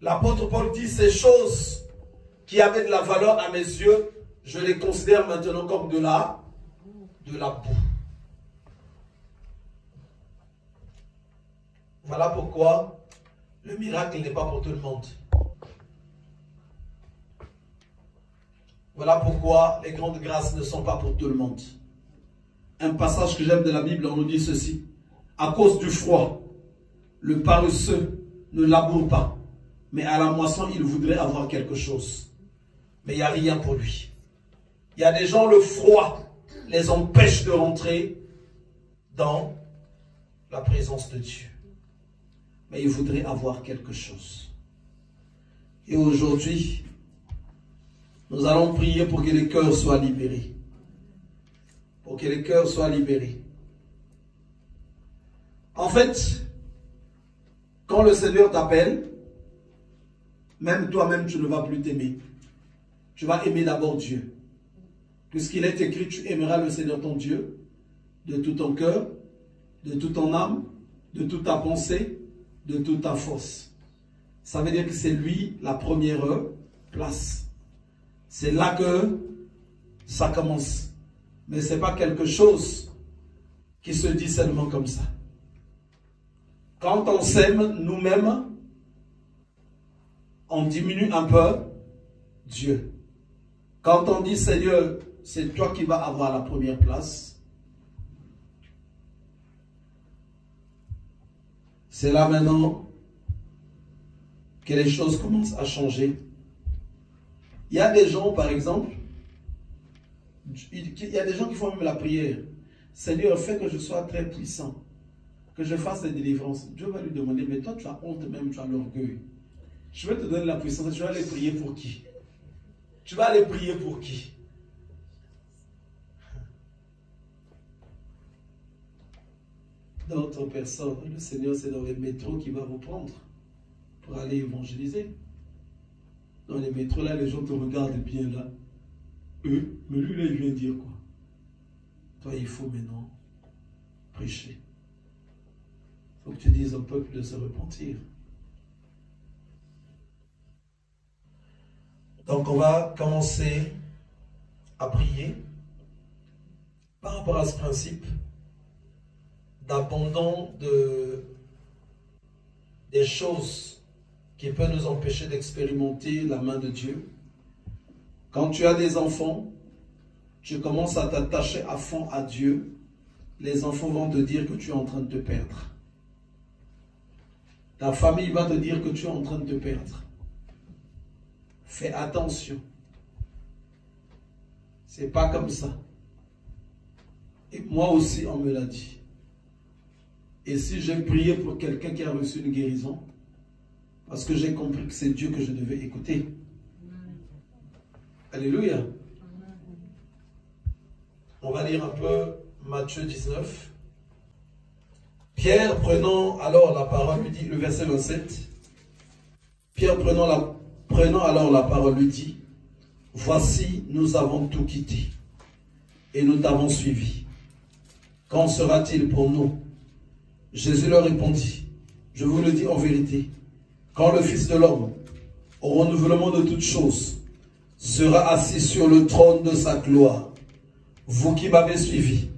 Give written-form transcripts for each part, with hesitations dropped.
L'apôtre Paul dit, ces choses qui avaient de la valeur à mes yeux, je les considère maintenant comme de la boue. Voilà pourquoi le miracle n'est pas pour tout le monde. Voilà pourquoi les grandes grâces ne sont pas pour tout le monde. Un passage que j'aime de la Bible, on nous dit ceci. À cause du froid, le paresseux ne laboure pas. Mais à la moisson, il voudrait avoir quelque chose. Mais il n'y a rien pour lui. Il y a des gens, le froid les empêche de rentrer dans la présence de Dieu. Mais il voudrait avoir quelque chose. Et aujourd'hui, nous allons prier pour que les cœurs soient libérés. Pour que les cœurs soient libérés. En fait, quand le Seigneur t'appelle, même toi-même, tu ne vas plus t'aimer. Tu vas aimer d'abord Dieu. Puisqu'il est écrit, tu aimeras le Seigneur ton Dieu de tout ton cœur, de toute ton âme, de toute ta pensée, de toute ta force. Ça veut dire que c'est lui la première place. C'est là que ça commence. Mais ce n'est pas quelque chose qui se dit seulement comme ça. Quand on s'aime nous-mêmes, on diminue un peu Dieu. Quand on dit Seigneur, c'est toi qui vas avoir la première place, c'est là maintenant que les choses commencent à changer. Il y a des gens, par exemple, il y a des gens qui font même la prière. Seigneur, fais que je sois très puissant, que je fasse des délivrances. Dieu va lui demander, mais toi tu as honte même, tu as l'orgueil. Je vais te donner la puissance, tu vas aller prier pour qui? Tu vas aller prier pour qui? D'autres personnes, le Seigneur c'est dans les métros qui va vous prendre pour aller évangéliser. Dans les métros là, les gens te regardent bien là. Mais lui là il vient dire quoi? Toi il faut maintenant prêcher. Il faut que tu dises au peuple de se repentir. Donc on va commencer à prier par rapport à ce principe d'abandon des choses qui peuvent nous empêcher d'expérimenter la main de Dieu. Quand tu as des enfants, tu commences à t'attacher à fond à Dieu, les enfants vont te dire que tu es en train de te perdre. Ta famille va te dire que tu es en train de te perdre. Fais attention. C'est pas comme ça. Et moi aussi, on me l'a dit. Et si j'ai prié pour quelqu'un qui a reçu une guérison, parce que j'ai compris que c'est Dieu que je devais écouter. Alléluia. On va lire un peu Matthieu 19. Pierre prenant alors la parole lui dit, le verset 27. Pierre prenant alors la parole lui dit, voici nous avons tout quitté et nous t'avons suivi. Qu'en sera-t-il pour nous? Jésus leur répondit, je vous le dis en vérité, quand le Fils de l'homme, au renouvellement de toutes choses, sera assis sur le trône de sa gloire, vous qui m'avez suivi,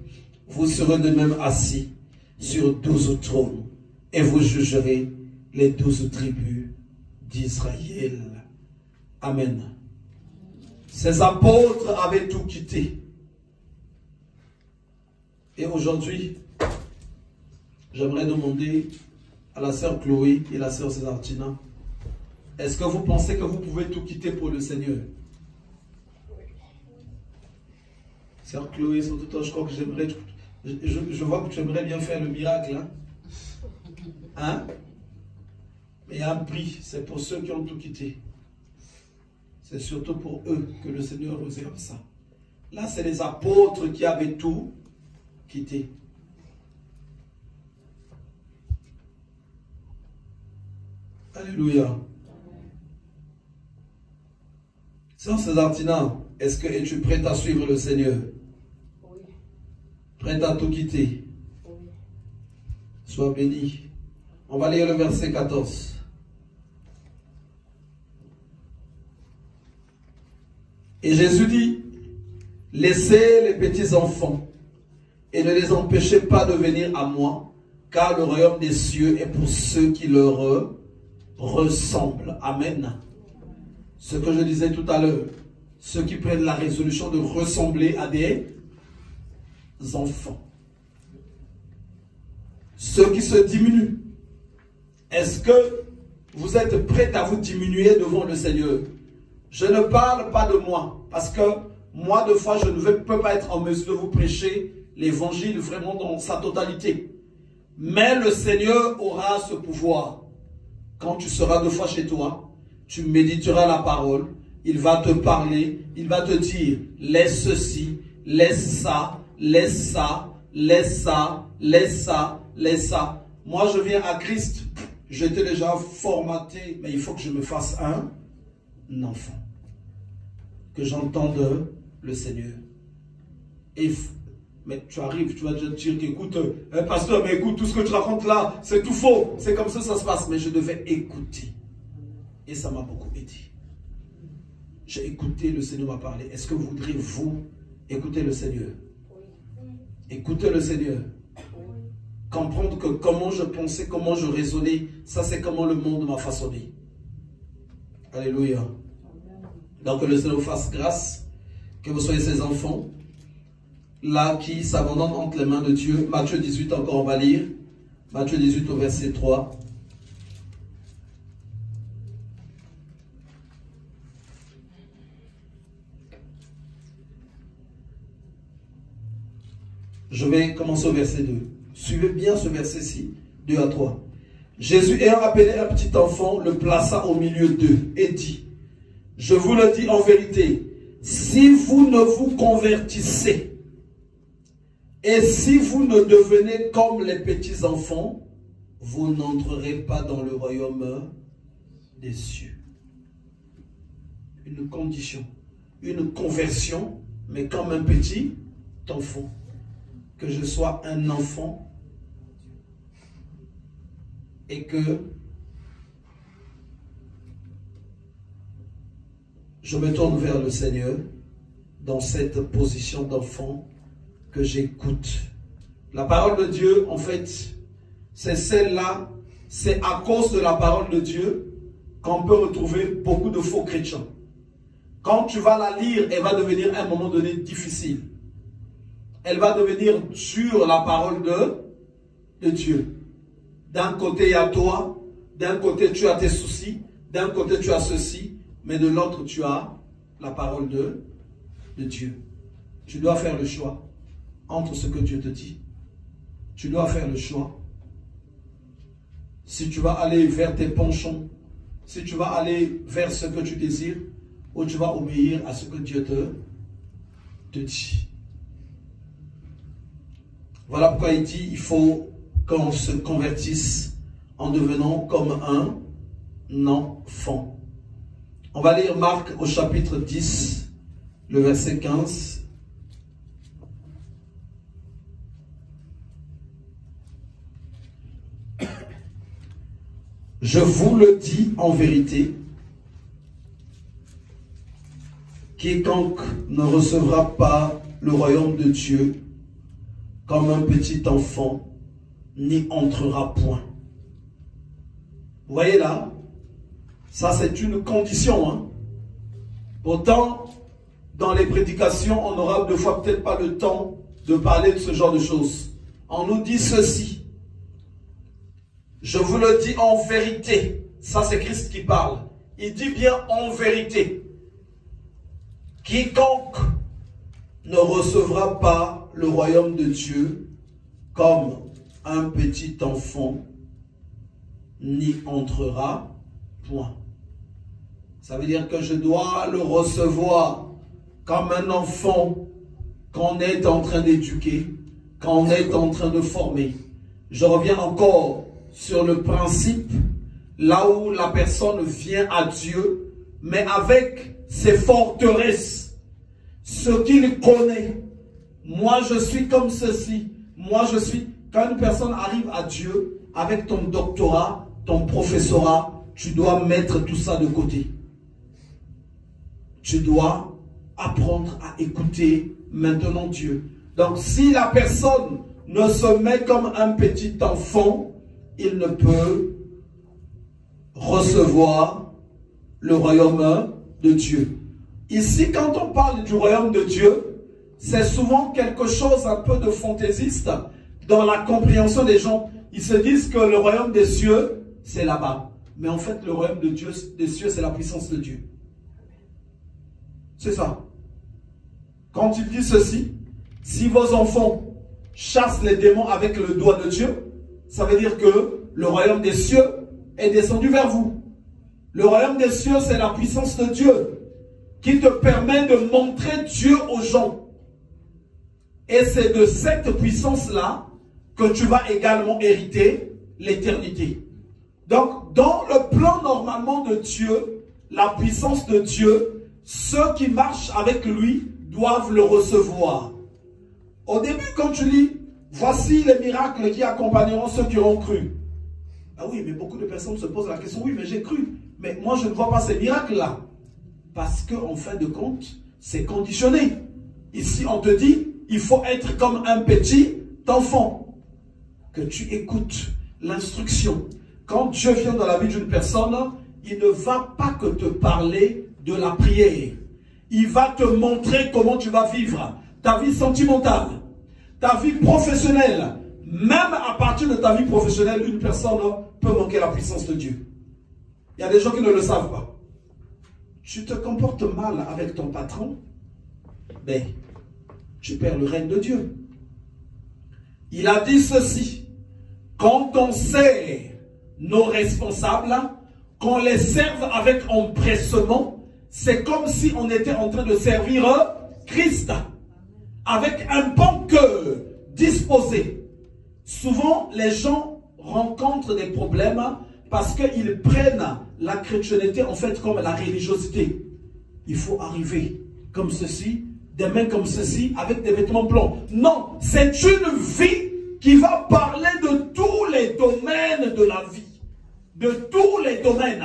vous serez de même assis sur 12 trônes et vous jugerez les 12 tribus d'Israël. Amen. Ces apôtres avaient tout quitté. Et aujourd'hui, j'aimerais demander à la sœur Chloé et la sœur Césartina, est-ce que vous pensez que vous pouvez tout quitter pour le Seigneur? Sœur Chloé, surtout toi, je crois que j'aimerais, je vois que tu aimerais bien faire le miracle. Hein? Hein? Mais il y a un prix, c'est pour ceux qui ont tout quitté. C'est surtout pour eux que le Seigneur réserve ça. Là, c'est les apôtres qui avaient tout quitté. Alléluia. Sœur Césartina, es-tu prête à suivre le Seigneur? Oui. Prête à tout quitter? Oui. Sois béni. On va lire le verset 14. Et Jésus dit, laissez les petits enfants et ne les empêchez pas de venir à moi, car le royaume des cieux est pour ceux qui leur ressemblent. Amen. Ce que je disais tout à l'heure, ceux qui prennent la résolution de ressembler à des enfants. Ceux qui se diminuent. Est-ce que vous êtes prêts à vous diminuer devant le Seigneur? Je ne parle pas de moi, parce que moi, de fois, je ne peux pas être en mesure de vous prêcher l'évangile vraiment dans sa totalité. Mais le Seigneur aura ce pouvoir. Quand tu seras deux fois chez toi, tu méditeras la parole, il va te parler, il va te dire, laisse ceci, laisse ça, laisse ça, laisse ça, laisse ça, laisse ça. Moi, je viens à Christ, j'étais déjà formaté, mais il faut que je me fasse un enfant. Que j'entende le Seigneur. Mais tu arrives, tu vas te dire qu'écoute, pasteur, mais écoute, tout ce que tu racontes là, c'est tout faux. C'est comme ça que ça se passe. Mais je devais écouter. Et ça m'a beaucoup aidé. J'ai écouté, le Seigneur m'a parlé. Est-ce que vous voudriez, vous, écouter le Seigneur? Écouter le Seigneur. Comprendre que comment je pensais, comment je raisonnais, ça c'est comment le monde m'a façonné. Alléluia. Donc que le Seigneur vous fasse grâce, que vous soyez ses enfants, là qui s'abandonnent entre les mains de Dieu. Matthieu 18 encore, on va lire. Matthieu 18 au verset 3. Je vais commencer au verset 2. Suivez bien ce verset-ci, 2 à 3. Jésus ayant appelé un petit enfant, le plaça au milieu d'eux et dit, je vous le dis en vérité, si vous ne vous convertissez et si vous ne devenez comme les petits enfants, vous n'entrerez pas dans le royaume des cieux. Une condition, une conversion, mais comme un petit enfant. Que je sois un enfant et que je me tourne vers le Seigneur dans cette position d'enfant, que j'écoute. La parole de Dieu, en fait, c'est celle-là, c'est à cause de la parole de Dieu qu'on peut retrouver beaucoup de faux chrétiens. Quand tu vas la lire, elle va devenir à un moment donné difficile. Elle va devenir sur la parole de Dieu. D'un côté, il y a toi. D'un côté, tu as tes soucis. D'un côté, tu as ceci. Mais de l'autre, tu as la parole de Dieu. Tu dois faire le choix entre ce que Dieu te dit. Tu dois faire le choix. Si tu vas aller vers tes penchants, si tu vas aller vers ce que tu désires, ou tu vas obéir à ce que Dieu te dit. Voilà pourquoi il dit, il faut qu'on se convertisse en devenant comme un enfant. On va lire Marc au chapitre 10, le verset 15. Je vous le dis en vérité, quiconque ne recevra pas le royaume de Dieu comme un petit enfant, n'y entrera point. Vous voyez là, ça c'est une condition. Hein? Pourtant, dans les prédications, on n'aura deux fois peut-être pas le temps de parler de ce genre de choses. On nous dit ceci. Je vous le dis en vérité. Ça c'est Christ qui parle. Il dit bien en vérité. Quiconque ne recevra pas le royaume de Dieu comme un petit enfant, n'y entrera point. Ça veut dire que je dois le recevoir comme un enfant qu'on est en train d'éduquer, qu'on est en train de former. Je reviens encore sur le principe, là où la personne vient à Dieu, mais avec ses forteresses, ce qu'il connaît. Moi, je suis comme ceci. Moi, je suis... Quand une personne arrive à Dieu, avec ton doctorat, ton professorat, tu dois mettre tout ça de côté. Tu dois apprendre à écouter maintenant Dieu. Donc si la personne ne se met comme un petit enfant, il ne peut recevoir le royaume de Dieu. Ici, quand on parle du royaume de Dieu, c'est souvent quelque chose un peu de fantaisiste dans la compréhension des gens. Ils se disent que le royaume des cieux, c'est là-bas. Mais en fait, le royaume de Dieu, des cieux, c'est la puissance de Dieu. C'est ça. Quand il dit ceci, si vos enfants chassent les démons avec le doigt de Dieu, ça veut dire que le royaume des cieux est descendu vers vous. Le royaume des cieux, c'est la puissance de Dieu qui te permet de montrer Dieu aux gens. Et c'est de cette puissance-là que tu vas également hériter l'éternité. Donc, dans le plan normalement de Dieu, la puissance de Dieu, ceux qui marchent avec lui doivent le recevoir. Au début, quand tu lis, voici les miracles qui accompagneront ceux qui auront cru. Ah oui, mais beaucoup de personnes se posent la question, oui, mais j'ai cru. Mais moi, je ne vois pas ces miracles-là. Parce qu'en fin de compte, c'est conditionné. Ici, on te dit, il faut être comme un petit enfant. Que tu écoutes l'instruction. Quand Dieu vient dans la vie d'une personne, il ne va pas que te parler de la prière. Il va te montrer comment tu vas vivre ta vie sentimentale, ta vie professionnelle. Même à partir de ta vie professionnelle, une personne peut manquer la puissance de Dieu. Il y a des gens qui ne le savent pas. Tu te comportes mal avec ton patron, mais tu perds le règne de Dieu. Il a dit ceci, quand on sert nos responsables, qu'on les serve avec empressement, c'est comme si on était en train de servir Christ, avec un bon cœur disposé. Souvent, les gens rencontrent des problèmes parce qu'ils prennent la chrétienté en fait comme la religiosité. Il faut arriver comme ceci, des mains comme ceci, avec des vêtements blancs. Non, c'est une vie qui va parler de tous les domaines de la vie. De tous les domaines.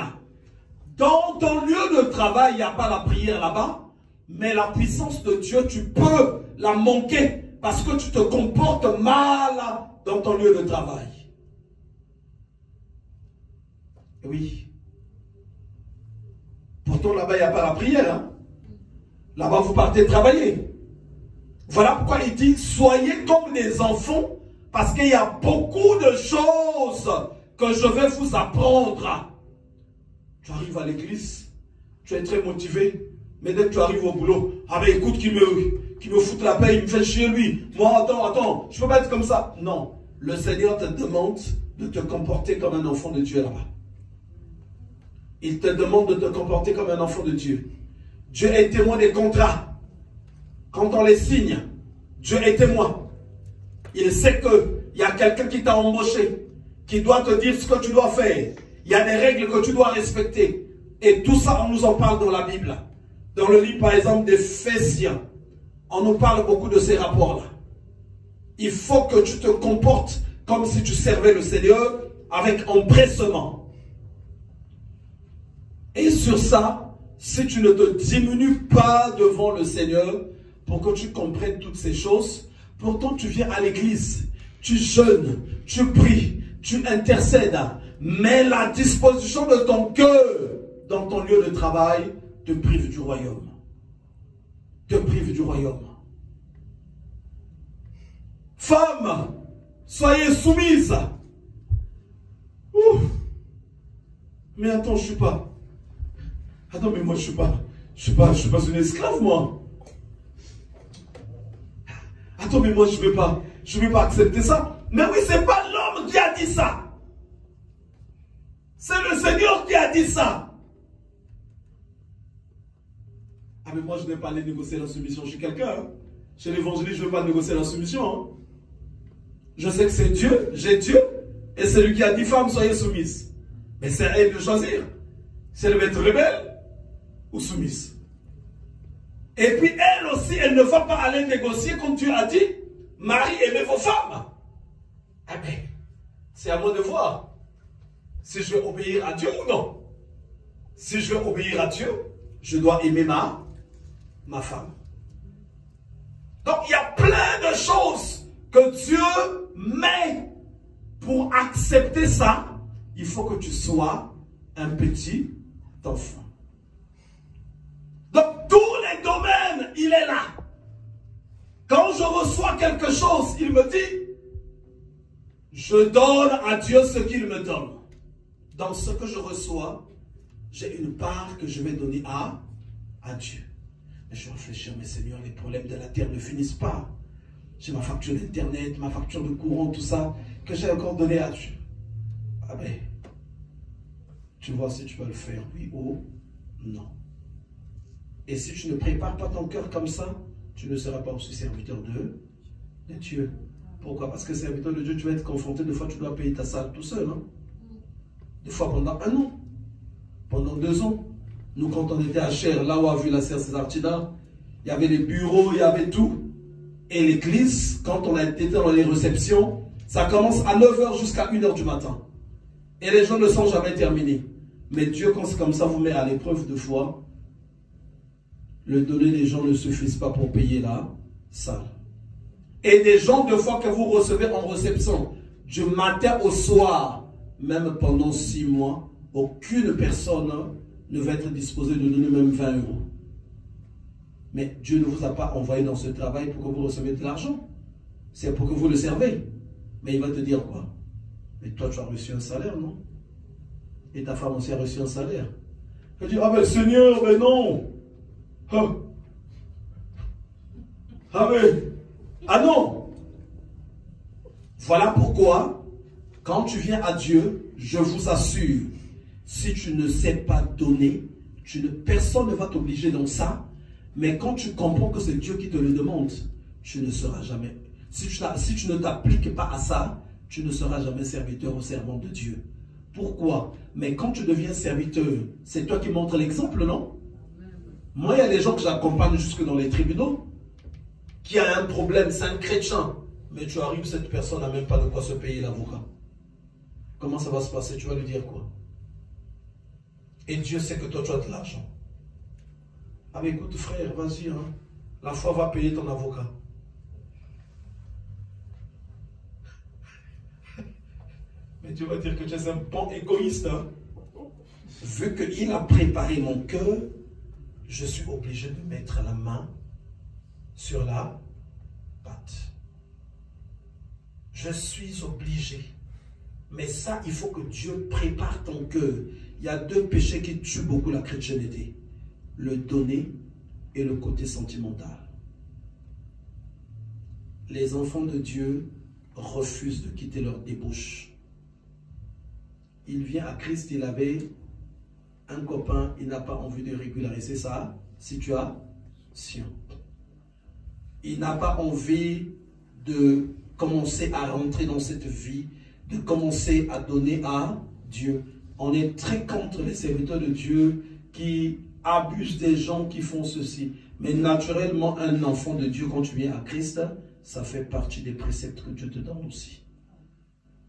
Dans ton lieu de travail, il n'y a pas la prière là-bas, mais la puissance de Dieu, tu peux la manquer parce que tu te comportes mal dans ton lieu de travail. Oui. Pourtant, là-bas, il n'y a pas la prière. Hein? Là-bas, vous partez travailler. Voilà pourquoi il dit, soyez comme des enfants, parce qu'il y a beaucoup de choses que je vais vous apprendre. Tu arrives à l'église, tu es très motivé, mais dès que tu arrives au boulot, ah ben écoute, qui me fout la paix, il me fait chier lui. Moi, attends, je peux pas être comme ça. Non, le Seigneur te demande de te comporter comme un enfant de Dieu là-bas. Il te demande de te comporter comme un enfant de Dieu. Dieu est témoin des contrats. Quand on les signe, Dieu est témoin. Il sait qu'il y a quelqu'un qui t'a embauché, qui doit te dire ce que tu dois faire. Il y a des règles que tu dois respecter. Et tout ça, on nous en parle dans la Bible. Dans le livre, par exemple, d'Éphésiens, on nous parle beaucoup de ces rapports-là. Il faut que tu te comportes comme si tu servais le Seigneur avec empressement. Et sur ça, si tu ne te diminues pas devant le Seigneur pour que tu comprennes toutes ces choses, pourtant tu viens à l'église, tu jeûnes, tu pries, tu intercèdes, mais la disposition de ton cœur dans ton lieu de travail te prive du royaume. Te prive du royaume. Femmes, soyez soumises. Ouh. Mais attends, je suis pas. Attends, mais moi je suis pas une esclave, moi. Attends, mais moi je vais pas accepter ça. Mais oui, c'est pas l'homme qui a dit ça. C'est le Seigneur qui a dit ça. Ah, mais moi je n'ai pas aller négocier la soumission chez quelqu'un. Hein. Chez l'évangéliste, je ne vais pas négocier la soumission. Hein. Je sais que c'est Dieu, j'ai Dieu. Et c'est lui qui a dit, femmes, soyez soumises. Mais c'est à elle de choisir. Si elle veut être rebelle ou soumise. Et puis elle aussi, elle ne va pas aller négocier comme Dieu a dit, Marie, aimez vos femmes. Ah ben, c'est à moi de voir si je vais obéir à Dieu ou non. Si je vais obéir à Dieu, je dois aimer ma ma femme. Donc il y a plein de choses que Dieu met pour accepter ça. Il faut que tu sois un petit enfant. Donc tous les domaines, il est là. Quand je reçois quelque chose, il me dit, je donne à Dieu ce qu'il me donne. Dans ce que je reçois, j'ai une part que je vais donner à Dieu. Mais je vais réfléchir, mais Seigneur, les problèmes de la terre ne finissent pas. J'ai ma facture d'internet, ma facture de courant, tout ça, que j'ai encore donné à Dieu. Ah ben, tu vois si tu vas le faire, oui ou non. Et si tu ne prépares pas ton cœur comme ça, tu ne seras pas aussi serviteur de Dieu. Pourquoi? Parce que serviteur de Dieu, tu vas être confronté, des fois tu dois payer ta salle tout seul. Hein? Des fois pendant 1 an, pendant 2 ans. Nous, quand on était à Cher, là où a vu la sœur César Tida, il y avait les bureaux, il y avait tout. Et l'église, quand on a été dans les réceptions, ça commence à 9 h jusqu'à 1 h du matin. Et les gens ne sont jamais terminés. Mais Dieu, quand c'est comme ça, vous met à l'épreuve de foi. Le donner des gens ne suffit pas pour payer la salle. Et des gens, de fois que vous recevez en réception, du matin au soir, même pendant 6 mois, aucune personne ne va être disposée de donner même 20 €. Mais Dieu ne vous a pas envoyé dans ce travail pour que vous receviez de l'argent. C'est pour que vous le servez. Mais il va te dire quoi? Mais toi, tu as reçu un salaire, non? Et ta femme aussi a reçu un salaire. Elle dit, ah mais Seigneur, mais non. Ah mais, ah non. Voilà pourquoi, quand tu viens à Dieu, je vous assure, si tu ne sais pas donner, personne ne va t'obliger dans ça. Mais quand tu comprends que c'est Dieu qui te le demande, tu ne seras jamais. Si tu ne t'appliques pas à ça, tu ne seras jamais serviteur ou servant de Dieu. Pourquoi? Mais quand tu deviens serviteur, c'est toi qui montres l'exemple, non? Moi, il y a des gens que j'accompagne jusque dans les tribunaux, qui a un problème, c'est un chrétien. Mais tu arrives, cette personne n'a même pas de quoi se payer l'avocat. Comment ça va se passer? Tu vas lui dire quoi? Et Dieu sait que toi, tu as de l'argent. Ah mais écoute frère, vas-y, hein. La foi va payer ton avocat. Mais Dieu va dire que tu es un bon égoïste. Hein? Vu qu'il a préparé mon cœur, je suis obligé de mettre la main sur la pâte. Je suis obligé. Mais ça, il faut que Dieu prépare ton cœur. Il y a 2 péchés qui tuent beaucoup la chrétienté. Le donner et le côté sentimental. Les enfants de Dieu refusent de quitter leur débauche. Il vient à Christ, il avait un copain, il n'a pas envie de régulariser sa situation. Il n'a pas envie de commencer à rentrer dans cette vie, de commencer à donner à Dieu. On est très contre les serviteurs de Dieu qui abusent des gens qui font ceci. Mais naturellement, un enfant de Dieu, quand tu viens à Christ, ça fait partie des préceptes que Dieu te donne aussi.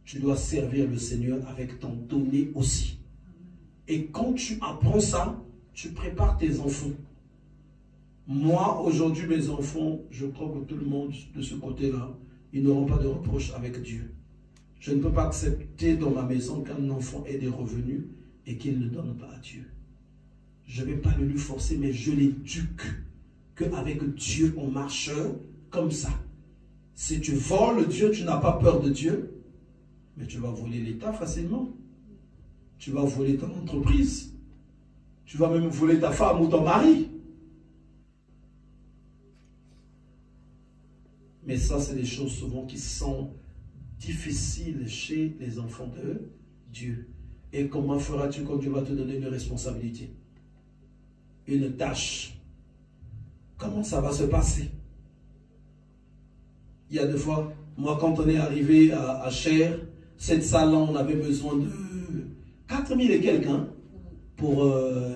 Tu dois servir le Seigneur avec ton donner aussi. Et quand tu apprends ça, tu prépares tes enfants. Moi, aujourd'hui, mes enfants, je crois que tout le monde de ce côté-là, ils n'auront pas de reproche avec Dieu. Je ne peux pas accepter dans ma maison qu'un enfant ait des revenus et qu'il ne donne pas à Dieu. Je ne vais pas le lui forcer, mais je l'éduque qu'avec Dieu, on marche comme ça. Si tu voles Dieu, tu n'as pas peur de Dieu, mais tu vas voler l'État facilement. Tu vas voler ton entreprise. Tu vas même voler ta femme ou ton mari. Mais ça, c'est des choses souvent qui sont difficiles chez les enfants de Dieu. Et comment feras-tu quand Dieu va te donner une responsabilité? Une tâche? Comment ça va se passer? Il y a 2 fois, moi quand on est arrivé à Cher, cette salle-là, on avait besoin de 4000 et quelques, hein,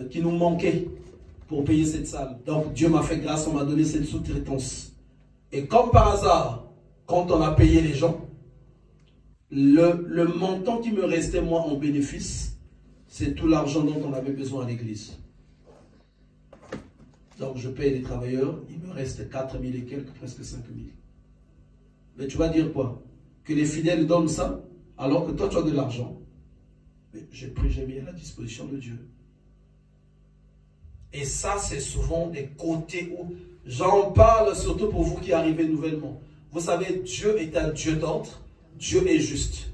qui nous manquait pour payer cette salle. Donc Dieu m'a fait grâce, on m'a donné cette sous-traitance. Et comme par hasard, quand on a payé les gens, le montant qui me restait moi en bénéfice, c'est tout l'argent dont on avait besoin à l'église. Donc je paye les travailleurs, il me reste 4 000 et quelques, presque 5 000. Mais tu vas dire quoi? Que les fidèles donnent ça, alors que toi tu as de l'argent. Mais j'ai mis à la disposition de Dieu. Et ça, c'est souvent des côtés où j'en parle, surtout pour vous qui arrivez nouvellement. Vous savez, Dieu est un Dieu d'ordre, Dieu est juste.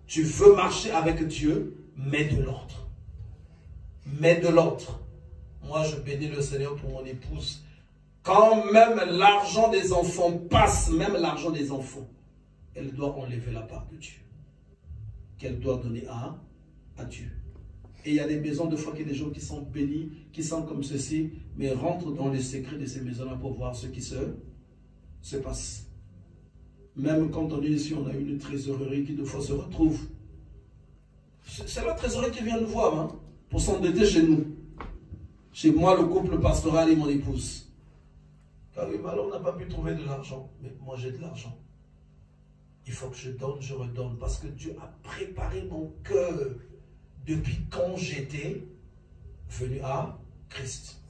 Tu veux marcher avec Dieu, mets de l'ordre. Mets de l'ordre. Moi, je bénis le Seigneur pour mon épouse. Quand même l'argent des enfants passe, même l'argent des enfants, elle doit enlever la part de Dieu. Qu'elle doit donner à Dieu. Et il y a des maisons, de fois qu'il y a des gens qui sont bénis, qui sont comme ceci, mais rentrent dans les secrets de ces maisons-là pour voir ce qui se passe. Même quand on dit ici, on a une trésorerie qui de fois se retrouve. C'est la trésorerie qui vient nous voir, hein, pour s'endetter chez nous. Chez moi, le couple pastoral et mon épouse. Car oui, alors on n'a pas pu trouver de l'argent. Mais moi, j'ai de l'argent. Il faut que je donne, je redonne. Parce que Dieu a préparé mon cœur depuis quand j'étais venu à Christ.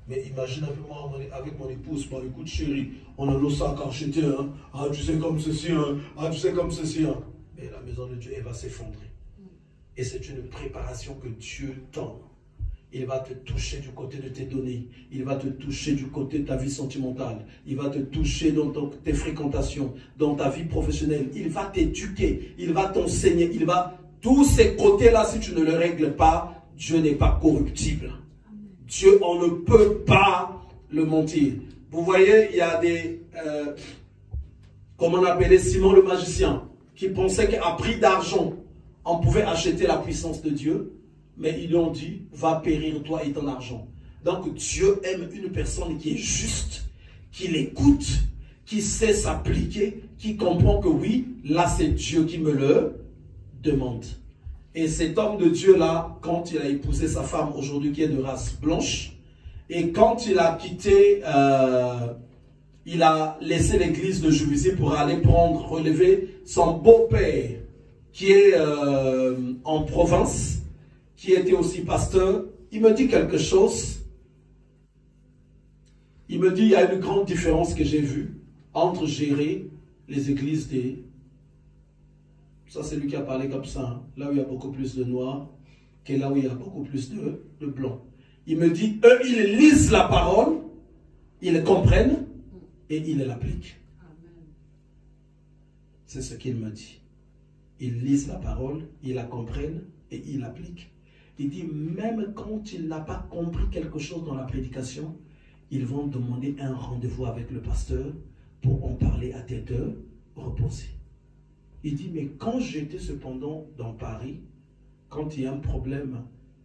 Mais imagine un peu moi avec mon épouse. Bon, écoute chérie, on a nos sacs à acheter. Hein. Ah, tu sais comme ceci. Hein. Ah, tu sais comme ceci. Hein. Mais la maison de Dieu, elle va s'effondrer. Et c'est une préparation que Dieu donne. Il va te toucher du côté de tes données. Il va te toucher du côté de ta vie sentimentale. Il va te toucher dans tes fréquentations, dans ta vie professionnelle. Il va t'éduquer. Il va t'enseigner. Il va... Tous ces côtés-là, si tu ne les règles pas, Dieu n'est pas corruptible. Dieu, on ne peut pas le mentir. Vous voyez, il y a des... comme on appelait Simon le magicien, qui pensait qu'à prix d'argent, on pouvait acheter la puissance de Dieu. Mais ils lui ont dit, va périr toi et ton argent. Donc Dieu aime une personne qui est juste, qui l'écoute, qui sait s'appliquer, qui comprend que oui, là c'est Dieu qui me le demande. Et cet homme de Dieu là, quand il a épousé sa femme aujourd'hui qui est de race blanche, et quand il a quitté, il a laissé l'église de Juvisy pour aller relever son beau-père qui est en province, qui était aussi pasteur, il me dit quelque chose. Il me dit, il y a une grande différence que j'ai vue entre gérer les églises des... Ça, c'est lui qui a parlé comme ça. Hein. Là où il y a beaucoup plus de noirs, que là où il y a beaucoup plus de blancs. Il me dit, eux, ils lisent la parole, ils comprennent et ils l'appliquent. C'est ce qu'il me dit. Ils lisent la parole, ils la comprennent et ils l'appliquent. Il dit, même quand il n'a pas compris quelque chose dans la prédication, ils vont demander un rendez-vous avec le pasteur pour en parler à tête reposée. Il dit, mais quand j'étais cependant dans Paris, quand il y a un problème,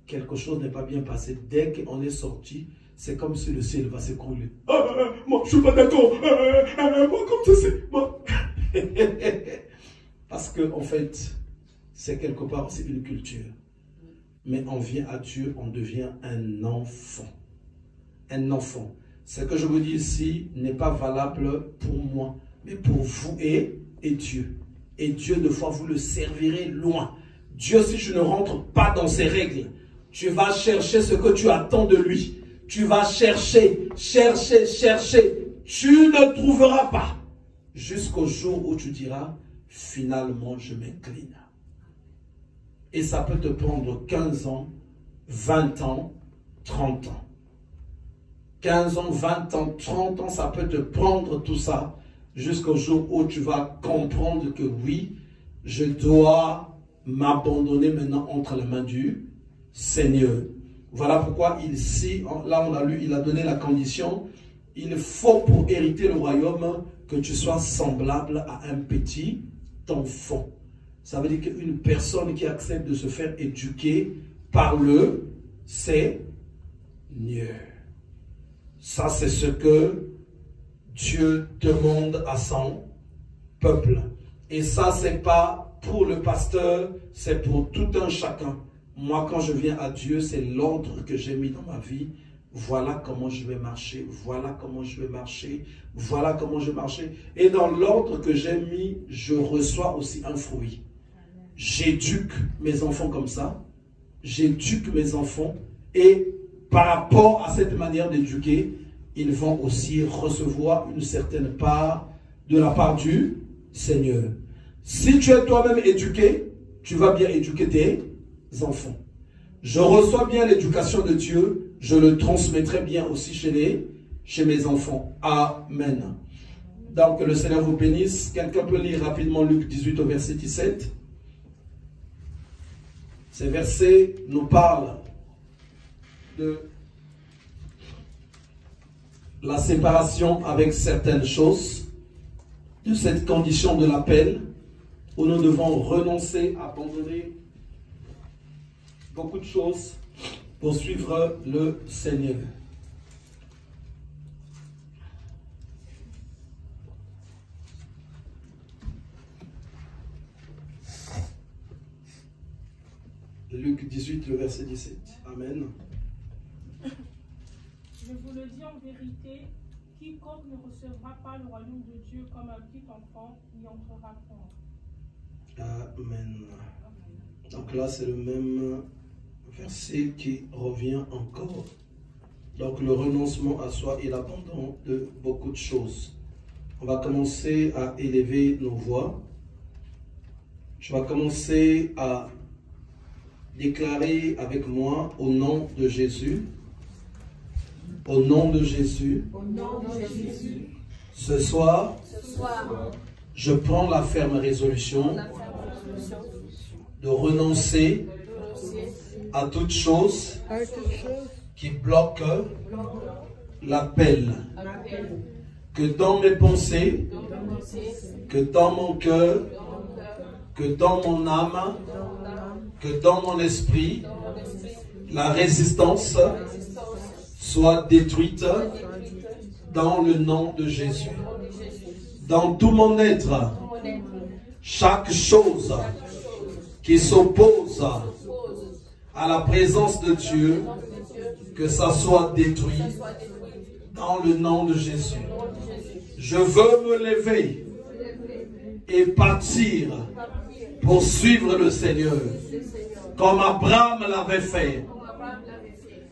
quelque chose n'est pas bien passé, dès qu'on est sorti, c'est comme si le ciel va s'écrouler. Moi, je ne suis pas d'accord. Moi, comme ça, c'est... Moi. Parce que, en fait, c'est quelque part aussi une culture. Mais on vient à Dieu, on devient un enfant. Un enfant. Ce que je vous dis ici n'est pas valable pour moi, mais pour vous et Dieu. Et Dieu, de fois, vous le servirez loin. Dieu, si je ne rentre pas dans ses règles, tu vas chercher ce que tu attends de lui. Tu vas chercher, chercher, chercher. Tu ne trouveras pas. Jusqu'au jour où tu diras, finalement, je m'incline. Et ça peut te prendre 15 ans, 20 ans, 30 ans. 15 ans, 20 ans, 30 ans, ça peut te prendre tout ça jusqu'au jour où tu vas comprendre que oui, je dois m'abandonner maintenant entre les mains du Seigneur. Voilà pourquoi ici, là on a lu, il a donné la condition, il faut pour hériter le royaume que tu sois semblable à un petit enfant. Ça veut dire qu'une personne qui accepte de se faire éduquer par le Seigneur. Ça, c'est ce que Dieu demande à son peuple. Et ça, c'est pas pour le pasteur, c'est pour tout un chacun. Moi, quand je viens à Dieu, c'est l'ordre que j'ai mis dans ma vie. Voilà comment je vais marcher, voilà comment je vais marcher, voilà comment je vais marcher. Et dans l'ordre que j'ai mis, je reçois aussi un fruit. J'éduque mes enfants comme ça, j'éduque mes enfants et par rapport à cette manière d'éduquer, ils vont aussi recevoir une certaine part de la part du Seigneur. Si tu es toi-même éduqué, tu vas bien éduquer tes enfants. Je reçois bien l'éducation de Dieu, je le transmettrai bien aussi chez mes enfants. Amen. Donc le Seigneur vous bénisse. Quelqu'un peut lire rapidement Luc 18 au verset 17. Ces versets nous parlent de la séparation avec certaines choses, de cette condition de l'appel, où nous devons renoncer, abandonner beaucoup de choses pour suivre le Seigneur. Luc 18, le verset 17. Amen. Je vous le dis en vérité, quiconque ne recevra pas le royaume de Dieu comme un petit enfant n'y entrera point. Amen. Donc là, c'est le même verset qui revient encore. Donc le renoncement à soi et l'abandon de beaucoup de choses. On va commencer à élever nos voix. Je vais commencer à déclarer avec moi au nom de Jésus. Au nom de Jésus. Au nom de Jésus. Ce soir, je prends la ferme résolution de renoncer à toute chose qui bloque l'appel. Que dans mes pensées, que dans mon cœur, que dans mon âme, que dans mon esprit, la résistance soit détruite dans le nom de Jésus. Dans tout mon être, chaque chose qui s'oppose à la présence de Dieu, que ça soit détruit dans le nom de Jésus. Je veux me lever et partir pour suivre le Seigneur, comme Abraham l'avait fait.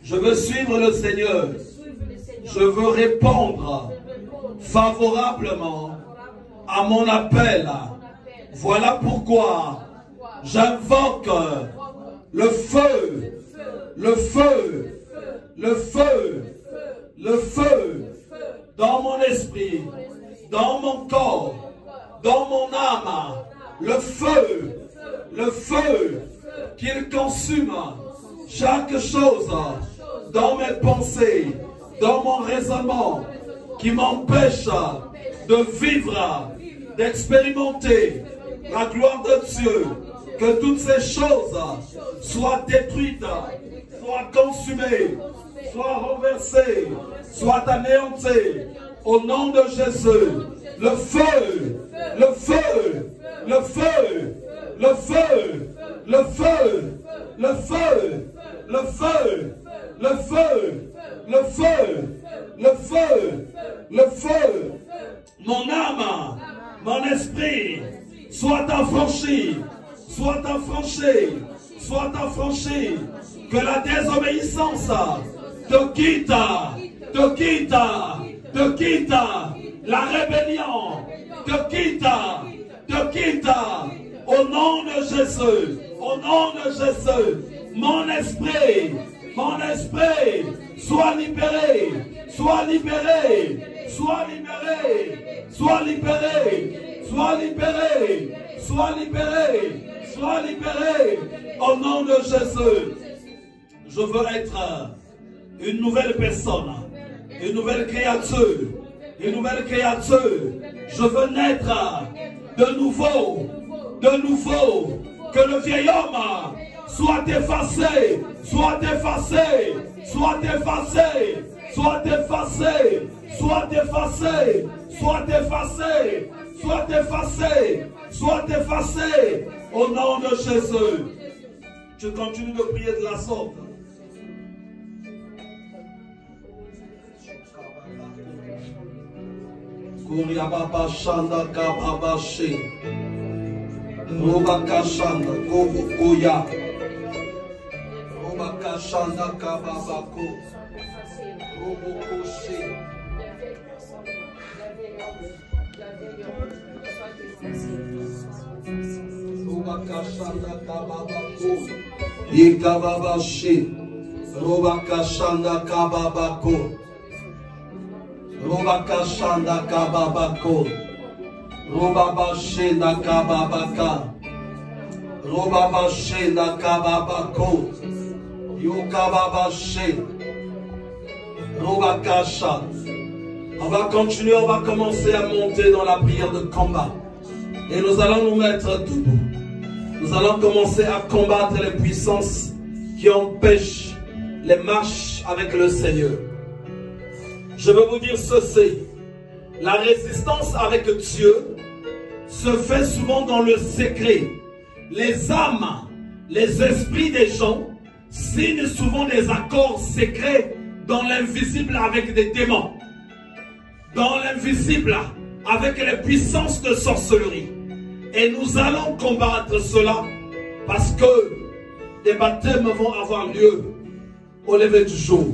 Je veux suivre le Seigneur. Je veux répondre favorablement à mon appel. Voilà pourquoi j'invoque le feu, le feu, le feu, le feu dans mon esprit, dans mon corps, dans mon âme. Le feu qu'il consume chaque chose dans mes pensées, dans mon raisonnement, qui m'empêche de vivre, d'expérimenter la gloire de Dieu. Que toutes ces choses soient détruites, soient consumées, soient renversées, soient anéanties. Au nom de Jésus, le feu, le feu, le feu, le feu, le feu, le feu, le feu, le feu, le feu, le feu, le feu. Mon âme, mon esprit, soit affranchi, soit affranchi, soit affranchi. Que la désobéissance te quitte, te quitte, te quitte. La rébellion te quitte, te quitte. Au nom de Jésus, au nom de Jésus, mon esprit, soit libéré, soit libéré, soit libéré, soit libéré, soit libéré, soit libéré, soit libéré. Au nom de Jésus, je veux être une nouvelle personne, une nouvelle créature, une nouvelle créature. Je veux naître de nouveau, que le vieil homme soit effacé, soit effacé, soit effacé, soit effacé, soit effacé, soit effacé, soit effacé, soit effacé. Au nom de Jésus, tu continues de prier de la sorte. Kuriababa Shanda Kababashi Robaka Shanda Gobukoya Robaka Shanda Kababako Ikababashi, Robakashanda Kababako, Robakashanda Kababako, Robabashenda Kababaka, Robabashenda Kababako, Yokababashi, Robakasha. On va continuer, on va commencer à monter dans la prière de combat. Et nous allons nous mettre debout. Nous allons commencer à combattre les puissances qui empêchent les marches avec le Seigneur. Je veux vous dire ceci. La résistance avec Dieu se fait souvent dans le secret. Les âmes, les esprits des gens signent souvent des accords secrets dans l'invisible avec des démons. Dans l'invisible avec les puissances de sorcellerie. Et nous allons combattre cela parce que des baptêmes vont avoir lieu au lever du jour.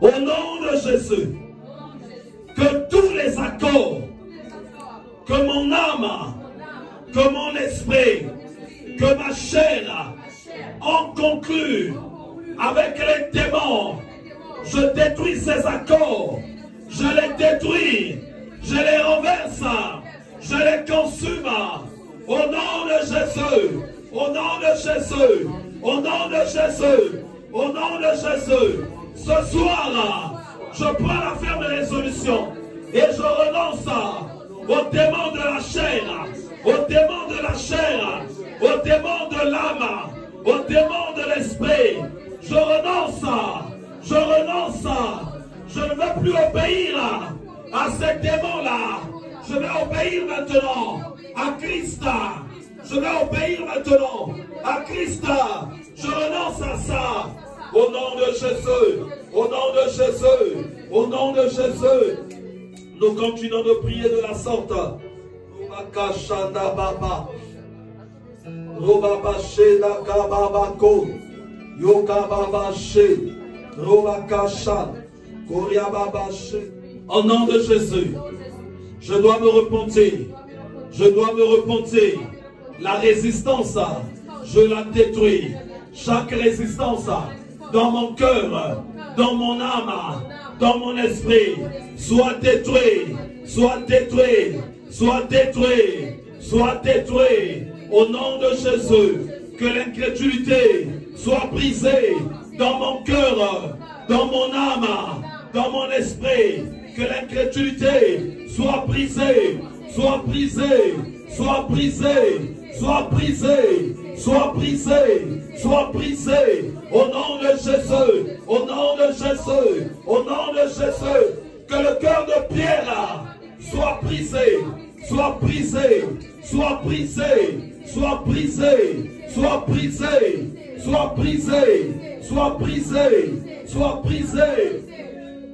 Au nom de Jésus, que tous les accords que mon âme, que mon esprit, que ma chair ont conclu avec les démons, je détruis ces accords, je les détruis, je les renverse, je les consume au nom de Jésus, au nom de Jésus, au nom de Jésus, au nom de Jésus. Ce soir, je prends la ferme résolution et je renonce aux démons de la chair, aux démons de la chair, aux démons de l'âme, aux démons de l'esprit. Je renonce, je renonce, je ne veux plus obéir à ces démons-là. Je vais obéir maintenant à Christ. Je vais obéir maintenant à Christ. Je renonce à ça. Au nom de Jésus. Au nom de Jésus. Au nom de Jésus. Nous continuons de prier de la sorte. Au nom de Jésus. Je dois me repentir. Je dois me repentir. La résistance, je la détruis. Chaque résistance dans mon cœur, dans mon âme, dans mon esprit, soit détruit, soit détruit, soit détruit, soit détruit. Au nom de Jésus, que l'incrédulité soit brisée dans mon cœur, dans mon âme, dans mon esprit. Que l'incrédulité soit brisée, soit brisée, soit brisée, soit brisée, soit brisée, soit brisée. Au nom de Jésus, au nom de Jésus, au nom de Jésus. Que le cœur de pierre soit brisé, soit brisé, soit brisé, soit brisé, soit brisé, soit brisé, soit brisé, soit brisé.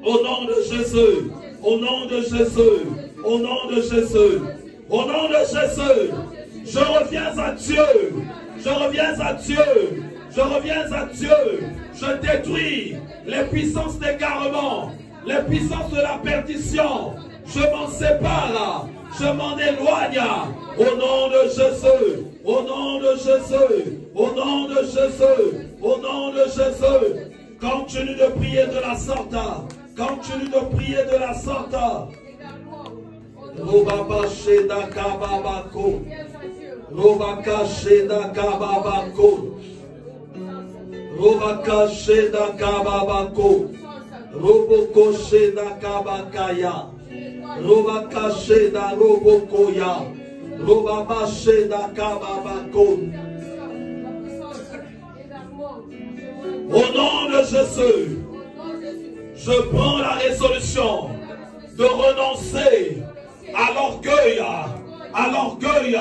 Au nom de Jésus, au nom de Jésus, au nom de Jésus, au nom de Jésus, je reviens à Dieu, je reviens à Dieu, je reviens à Dieu, je détruis les puissances d'égarement, les puissances de la perdition, je m'en sépare, je m'en éloigne, au nom de Jésus, au nom de Jésus, au nom de Jésus, au nom de Jésus. Continue de prier de la sorte. Continue de prier de la sorte. Robabasheda kababako. Robakasheda kababako. Robakasheda kababako. Robokosheda kabakaya. Robakasheda robokoya. Robabasheda kababako. Au nom de Jésus, je prends la résolution de renoncer à l'orgueil, à l'orgueil.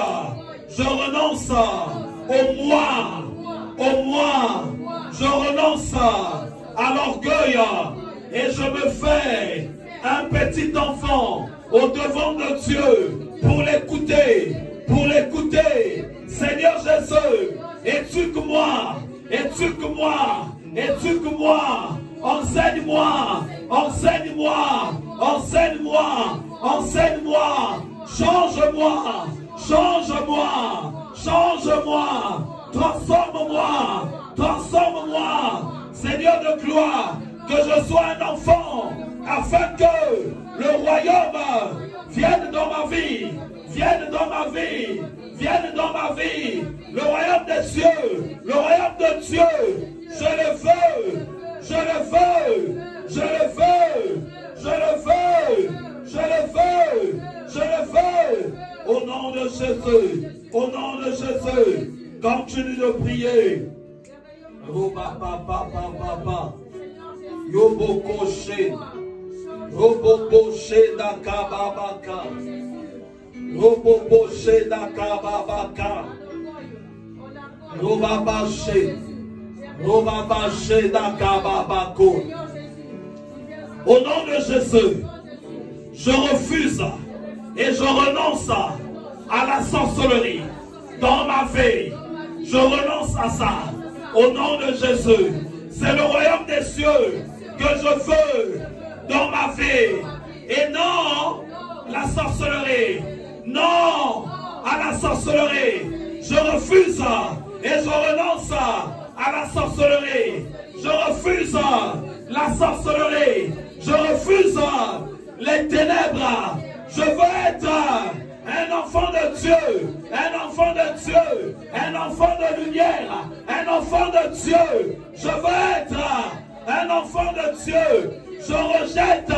Je renonce au moi, au moi. Je renonce à l'orgueil et je me fais un petit enfant au devant de Dieu pour l'écouter, pour l'écouter. Seigneur Jésus, éduque-moi, éduque-moi, éduque-moi enseigne-moi, enseigne-moi, enseigne-moi, enseigne-moi, change-moi, change-moi, change-moi, transforme-moi, transforme-moi, Seigneur de gloire, que je sois un enfant, afin que le royaume vienne dans ma vie, vienne dans ma vie, vienne dans ma vie, le royaume des cieux, le royaume de Dieu, je le veux, je le veux, je le veux, je le veux, je le veux, je le veux, au nom de Jésus, au nom de Jésus, continue de prier. Yobokoshe, Robokoshe Nakababaka, Robokoshe Nakababaka, Robabashe, Robabashe Nakababako. Au nom de Jésus, je refuse et je renonce à la sorcellerie dans ma vie. Je renonce à ça. Au nom de Jésus, c'est le royaume des cieux que je veux dans ma vie. Et non la sorcellerie. Non à la sorcellerie. Je refuse et je renonce à la sorcellerie. Je refuse la sorcellerie. Je refuse les ténèbres. Je veux être un enfant de Dieu, un enfant de Dieu, un enfant de lumière, un enfant de Dieu. Je veux être un enfant de Dieu. Je rejette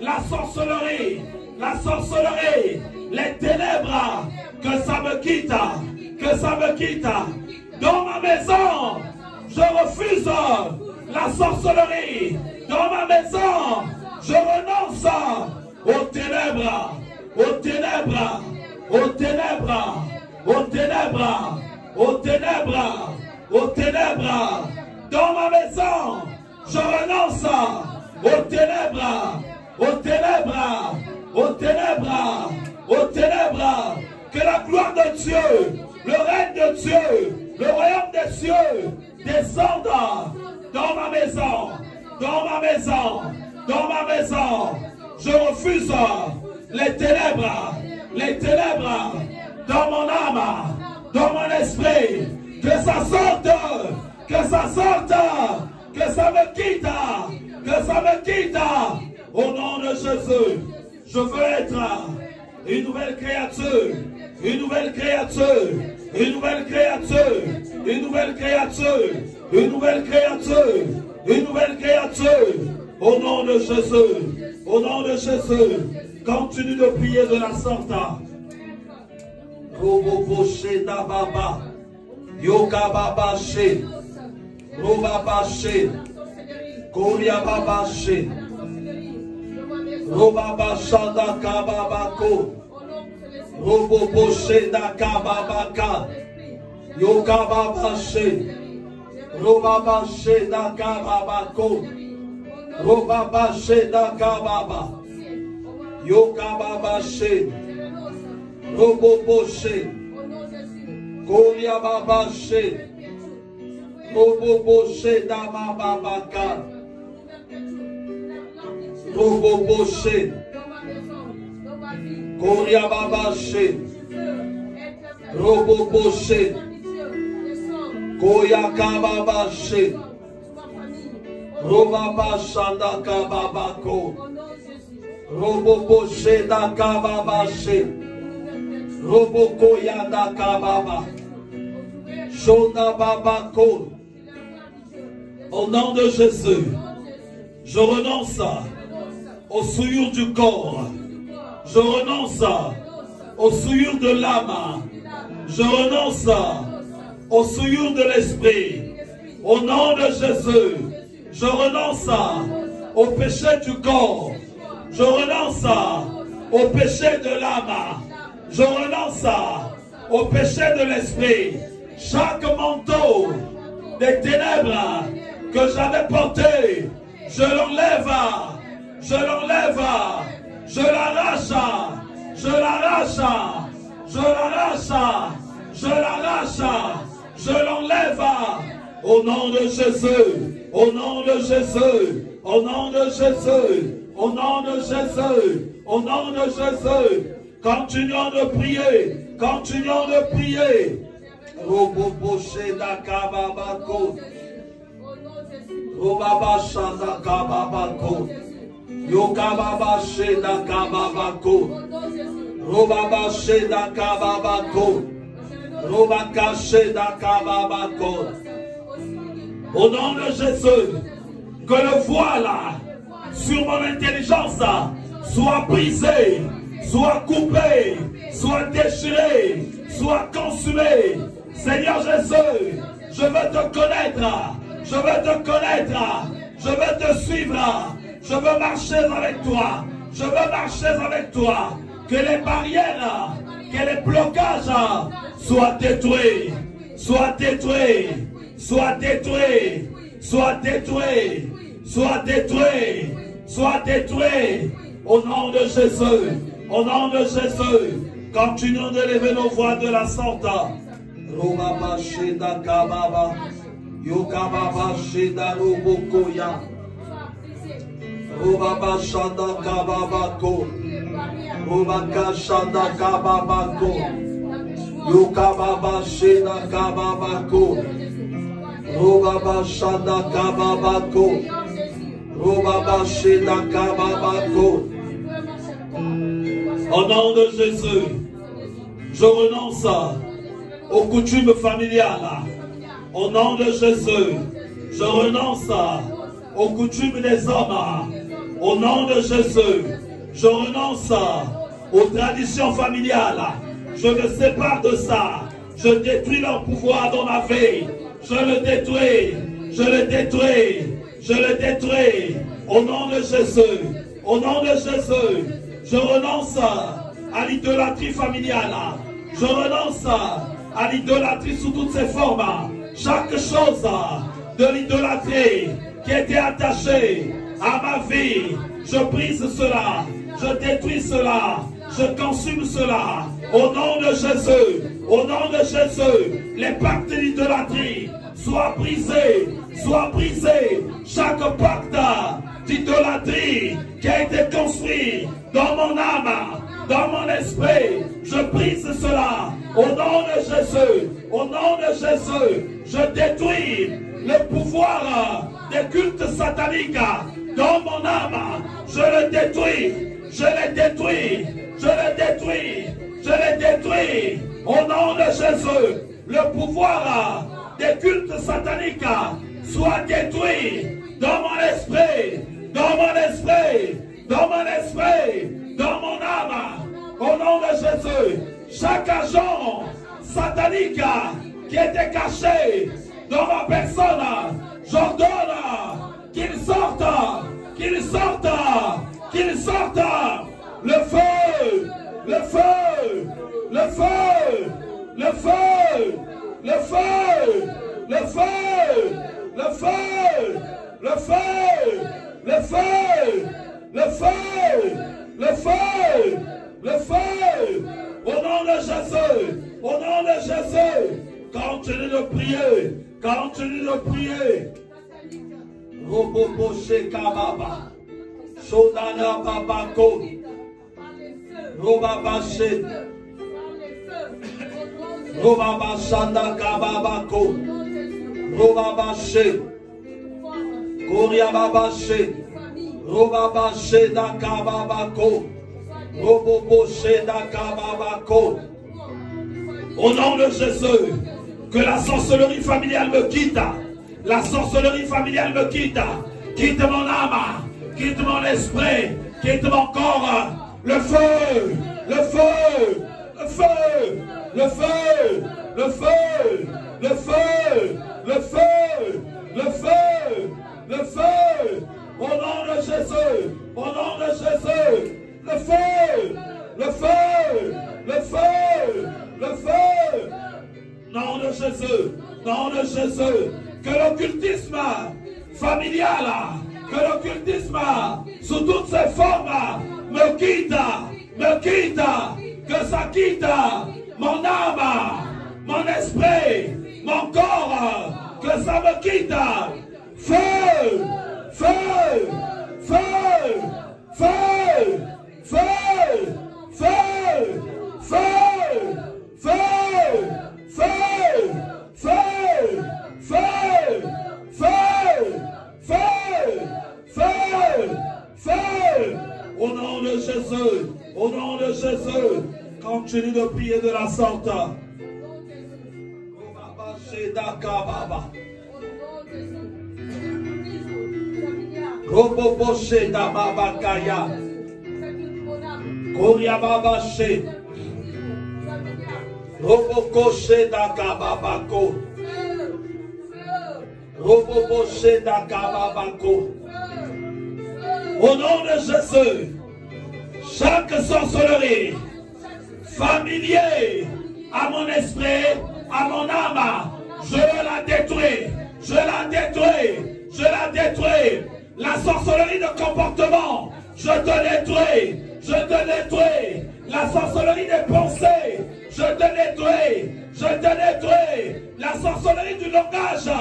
la sorcellerie, les ténèbres, que ça me quitte, que ça me quitte. Dans ma maison, je refuse la sorcellerie. Dans ma maison, je renonce aux ténèbres. Aux ténèbres, aux ténèbres, aux ténèbres, aux ténèbres, aux ténèbres. Dans ma maison, je renonce aux ténèbres, aux ténèbres, aux ténèbres, aux ténèbres. Que la gloire de Dieu, le règne de Dieu, le royaume des cieux descende dans ma maison, dans ma maison, dans ma maison. Je refuse les ténèbres dans mon âme, dans mon esprit, que ça sorte, que ça sorte, que ça me quitte, que ça me quitte, au nom de Jésus. Je veux être une nouvelle créature, une nouvelle créature, une nouvelle créature, une nouvelle créature, une nouvelle créature, une nouvelle créature, au nom de Jésus, au nom de Jésus. Continue de prier de la sorte. Roboboshe Nababa, Yokababashe, Robabashe, Koriababashe, Robabashanda Kababako, Roboboshe Nakababaka, Yokababashe, Robabashe Nakababako, Robabashe Nakababa. Yokababashe, Roboboshe, Koriababashe, Roboboshe Namababaka, Roboboshe, Koriababashe, Roboboshe, Koyakababashe, Robabashanda Kababako, Roboboshe Nakababashe, Roboko Yanda Kababa, Shona Babako. Au nom de Jésus, je renonce aux souillures du corps, je renonce aux souillures de l'âme, je renonce aux souillures de l'esprit. Au nom de Jésus, je renonce au péché du corps, je renonce au péché de l'âme, je renonce au péché de l'esprit. Chaque manteau des ténèbres que j'avais porté, je l'enlève, je l'enlève, je l'arrache, je l'arrache, je l'arrache, je l'arrache, je l'enlève au nom de Jésus. Au nom de Jésus. Au nom de Jésus. Au nom de Jésus. Au nom de Jésus. Continuons de prier. Continuons de prier. Roboboché Dakababako. Robabashanda Kababako. Yokababaché Dakababako. Robabaché Dakababako. Robakaché Dakababako. Au nom de Jésus, que le voile sur mon intelligence soit brisé, soit coupé, soit déchiré, soit consumé. Seigneur Jésus, je veux te connaître, je veux te connaître, je veux te suivre, je veux marcher avec toi, je veux marcher avec toi. Que les barrières, que les blocages soient détruits, soient détruits, soient détruits, soient détruits, soient détruits, soient détruits. Au nom de Jésus, au nom de Jésus, continuons d'élever nos voix de la sorte. Robaba Sheda Kababa, Yokababa Sheda Robokoya, Robaba Shada Kababako, Robaka Shada Kababako, Yokababa Sheda Kababako, Robaba Shada Kababako, Robaba Sheda Kababako. Au nom de Jésus, je renonce aux coutumes familiales. Au nom de Jésus, je renonce aux coutumes des hommes. Au nom de Jésus, je renonce aux traditions familiales. Je me sépare de ça. Je détruis leur pouvoir dans ma vie. Je le détruis. Je le détruis. Je le détruis. Au nom de Jésus. Au nom de Jésus. Je renonce à l'idolâtrie familiale. Je renonce à l'idolâtrie sous toutes ses formes. Chaque chose de l'idolâtrie qui était attachée à ma vie, je brise cela. Je détruis cela. Je consume cela. Au nom de Jésus. Au nom de Jésus. Les pactes de l'idolâtrie soient brisés. Soient brisés. Chaque pacte d'idolâtrie qui a été construit dans mon âme, dans mon esprit, je brise cela. Au nom de Jésus. Au nom de Jésus. Je détruis le pouvoir des cultes sataniques dans mon âme. Je le détruis. Je le détruis. Je le détruis. Je le détruis. Au nom de Jésus. Le pouvoir des cultes sataniques soit détruit dans mon esprit. Dans mon esprit. Dans mon esprit. Dans mon âme. Au nom de Jésus. Chaque agent satanique qui était caché dans ma personne, j'ordonne qu'il sorte, qu'il sorte, qu'il sorte. Le feu, le feu, le feu, le feu, le feu, le feu, le feu, le feu, le feu, le feu, le feu, le feu. Au nom de Jésus, au nom de Jésus, continue de prier, continue de prier. Roboboche Kababa, Shodana Babako, Robabache, Robabashanda Kababako, Robabache, Koriababache, Robabache da Kababako. Au nom de Jésus, que la sorcellerie familiale me quitte. La sorcellerie familiale me quitte. Quitte mon âme, quitte mon esprit, quitte mon corps. Le feu, le feu, le feu, le feu, le feu, le feu, le feu, le feu, le feu. Au nom de Jésus, au nom de Jésus. Le feu, le feu, le feu, le feu. Nom de Jésus, nom de Jésus. Que l'occultisme familial, que l'occultisme sous toutes ses formes me quitte, que ça quitte mon âme, mon esprit, mon corps, que ça me quitte. Feu! Feu! Feu! Feu! Feu! Feu! Feu! Feu! Feu! Feu! Feu! Feu! Feu! Feu! Feu! Au nom de Jésus, au nom de Jésus, continue de prier de la sorte. Roboboche da babakaya. Koriababache. Robokoche da kababako. Roboboche da kababako. Au nom de Jésus, chaque sorcellerie familier à mon esprit, à mon âme, je la détruis, je la détruis, je la détruis. La sorcellerie de comportement, je te détruis, je te détruis. La sorcellerie des pensées, je te détruis, je te détruis. La sorcellerie du langage,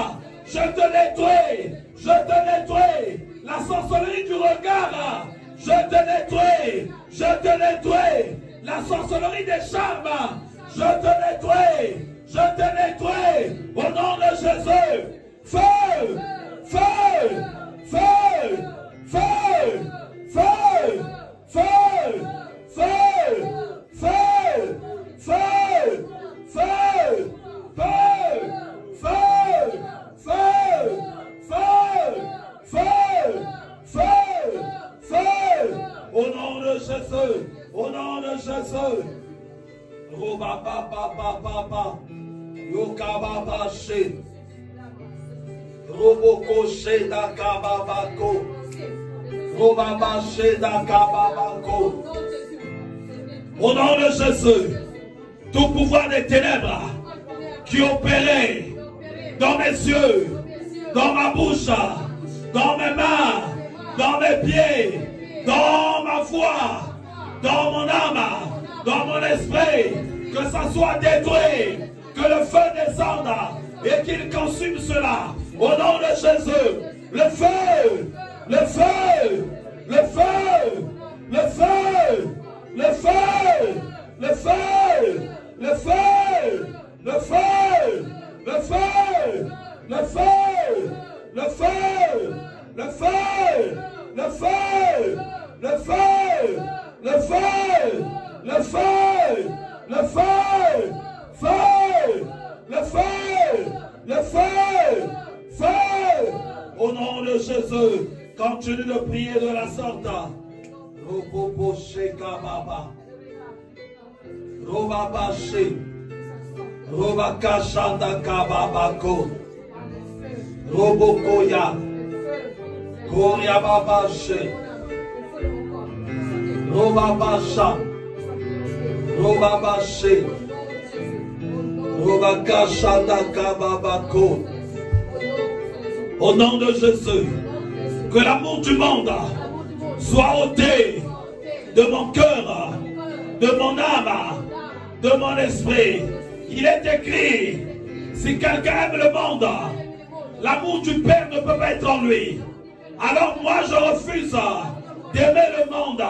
je te détruis, je te détruis. La sorcellerie du regard, je te détruis, je te détruis. La sorcellerie des charmes, je te détruis, je te détruis. Au nom de Jésus, feu, feu, feu, feu, feu, feu, feu, feu, feu, feu, feu, feu, feu, feu, feu, au nom de Jésus, au nom de Jésus. Roba papa papa, yokababa she, roboko she da kababako, robaba she da kababako. Au nom de Jésus, tout pouvoir des ténèbres qui opérait dans mes yeux, dans ma bouche, dans mes mains, dans mes pieds, dans ma foi, dans mon âme, dans mon esprit, que ça soit détruit, que le feu descende et qu'il consume cela. Au nom de Jésus, le feu, le feu, le feu, le feu, le feu, le feu, le feu, le feu, le feu, le feu, le feu, le feu, le feu, le feu, le feu, le feu, le feu, feu, le feu, le feu, feu. Au nom de Jésus, continue de prier de la sorte. Robobo sheka baba, robaba she, robaka shanda kababako, robokoya, koria baba she, robaba sha, robaba she, robaka shanda kababako. Au nom de Jésus, que l'amour du monde soit ôté de mon cœur, de mon âme, de mon esprit. Il est écrit, si quelqu'un aime le monde, l'amour du Père ne peut pas être en lui. Alors moi je refuse d'aimer le monde.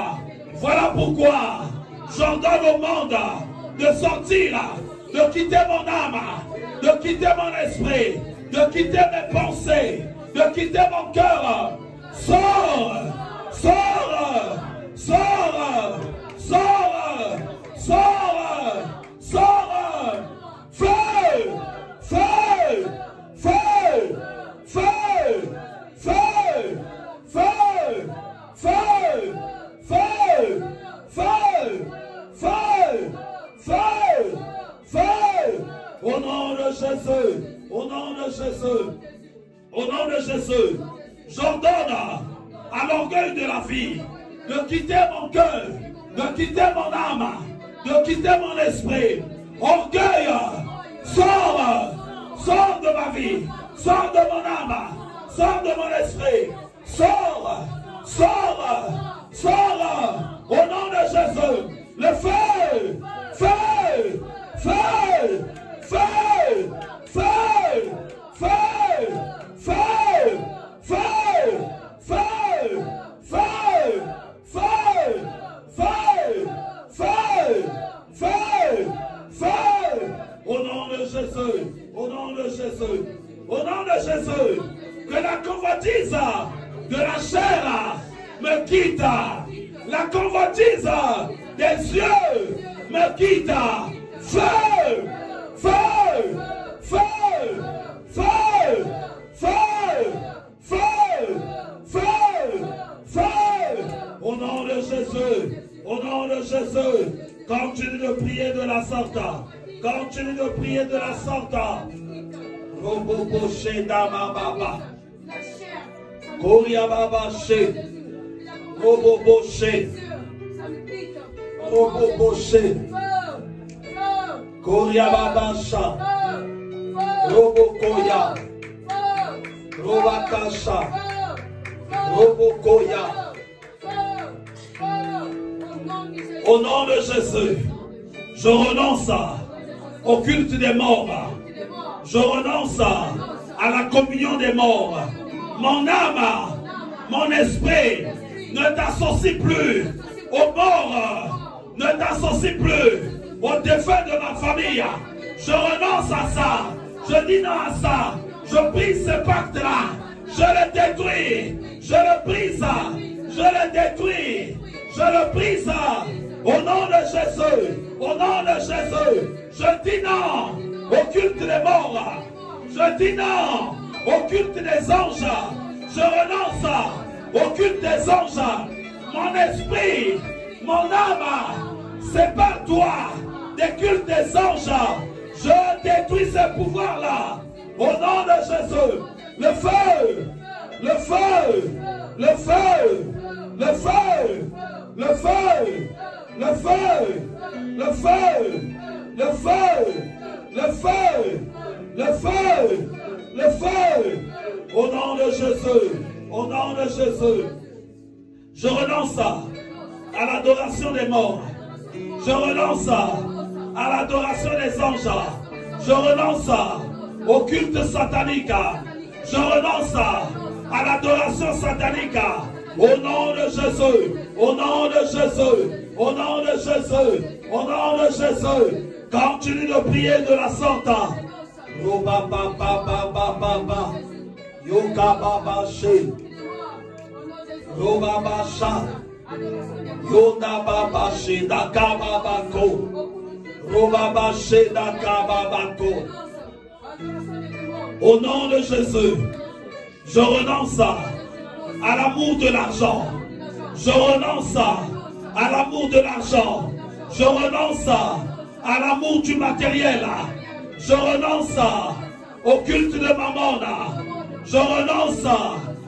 Voilà pourquoi j'ordonne au monde de sortir, de quitter mon âme, de quitter mon esprit, de quitter mes pensées, de quitter mon cœur. Sors, sors, sors, sors, sors, sors, feu, feu, feu, feu, feu, feu, feu, feu, feu, feu, feu, feu. Au nom de Jésus, au nom de Jésus, au nom de Jésus, j'ordonne à l'orgueil de la vie de quitter mon cœur, de quitter mon âme, de quitter mon esprit. Orgueil, sors, sors de ma vie, sors de mon âme, sors de mon esprit, sors, sors, sors, au nom de Jésus, le feu, feu, feu, feu, feu, feu, feu, de Jésus. Au nom de Jésus. Que la convoitise de la chair me quitte. La convoitise des yeux me quitte. Feu, feu, feu, feu, feu, feu, feu, feu. Au nom de Jésus, au nom de Jésus, continue de prier de la sorte. Continue de prier de la sorte. Roboboché Damababa. Koriababaché. Roboboché. Roboboché. Koriababasha. Robokoya. Robakasha. Robokoya. Au nom de Jésus, je renonce au culte des morts. Je renonce à la communion des morts. Mon âme, mon esprit ne t'associe plus aux morts, ne t'associe plus aux défunts de ma famille. Je renonce à ça. Je dis non à ça. Je brise ce pacte-là. Je le détruis. Je le brise. Je le détruis. Je le brise. Au nom de Jésus. Au nom de Jésus. Je dis non au culte des morts. Je dis non au culte des anges. Je renonce au culte des anges. Mon esprit, mon âme, sépare-toi des cultes des anges. Je détruis ce pouvoir-là. Au nom de Jésus. Le feu, le feu, le feu, le feu, le feu, le feu, le feu, le feu, le feu, le feu, le feu. Au nom de Jésus, au nom de Jésus. Je renonce à l'adoration des morts. Je renonce à l'adoration des anges. Je renonce au culte satanique. Je renonce à l'adoration satanique. Au nom de Jésus. Au nom de Jésus. Au nom de Jésus. Au nom de Jésus. Continue de prier de la sorte. Roba baba baba baba. Yoga baba she. Roba basha. Yoda baba she. Daka baba ko. Roba bashe daka baba ko. Au nom de Jésus, je renonce à l'amour de l'argent. Je renonce à l'amour de l'argent. Je renonce à l'amour du matériel. Je renonce au culte de Mammon. Je renonce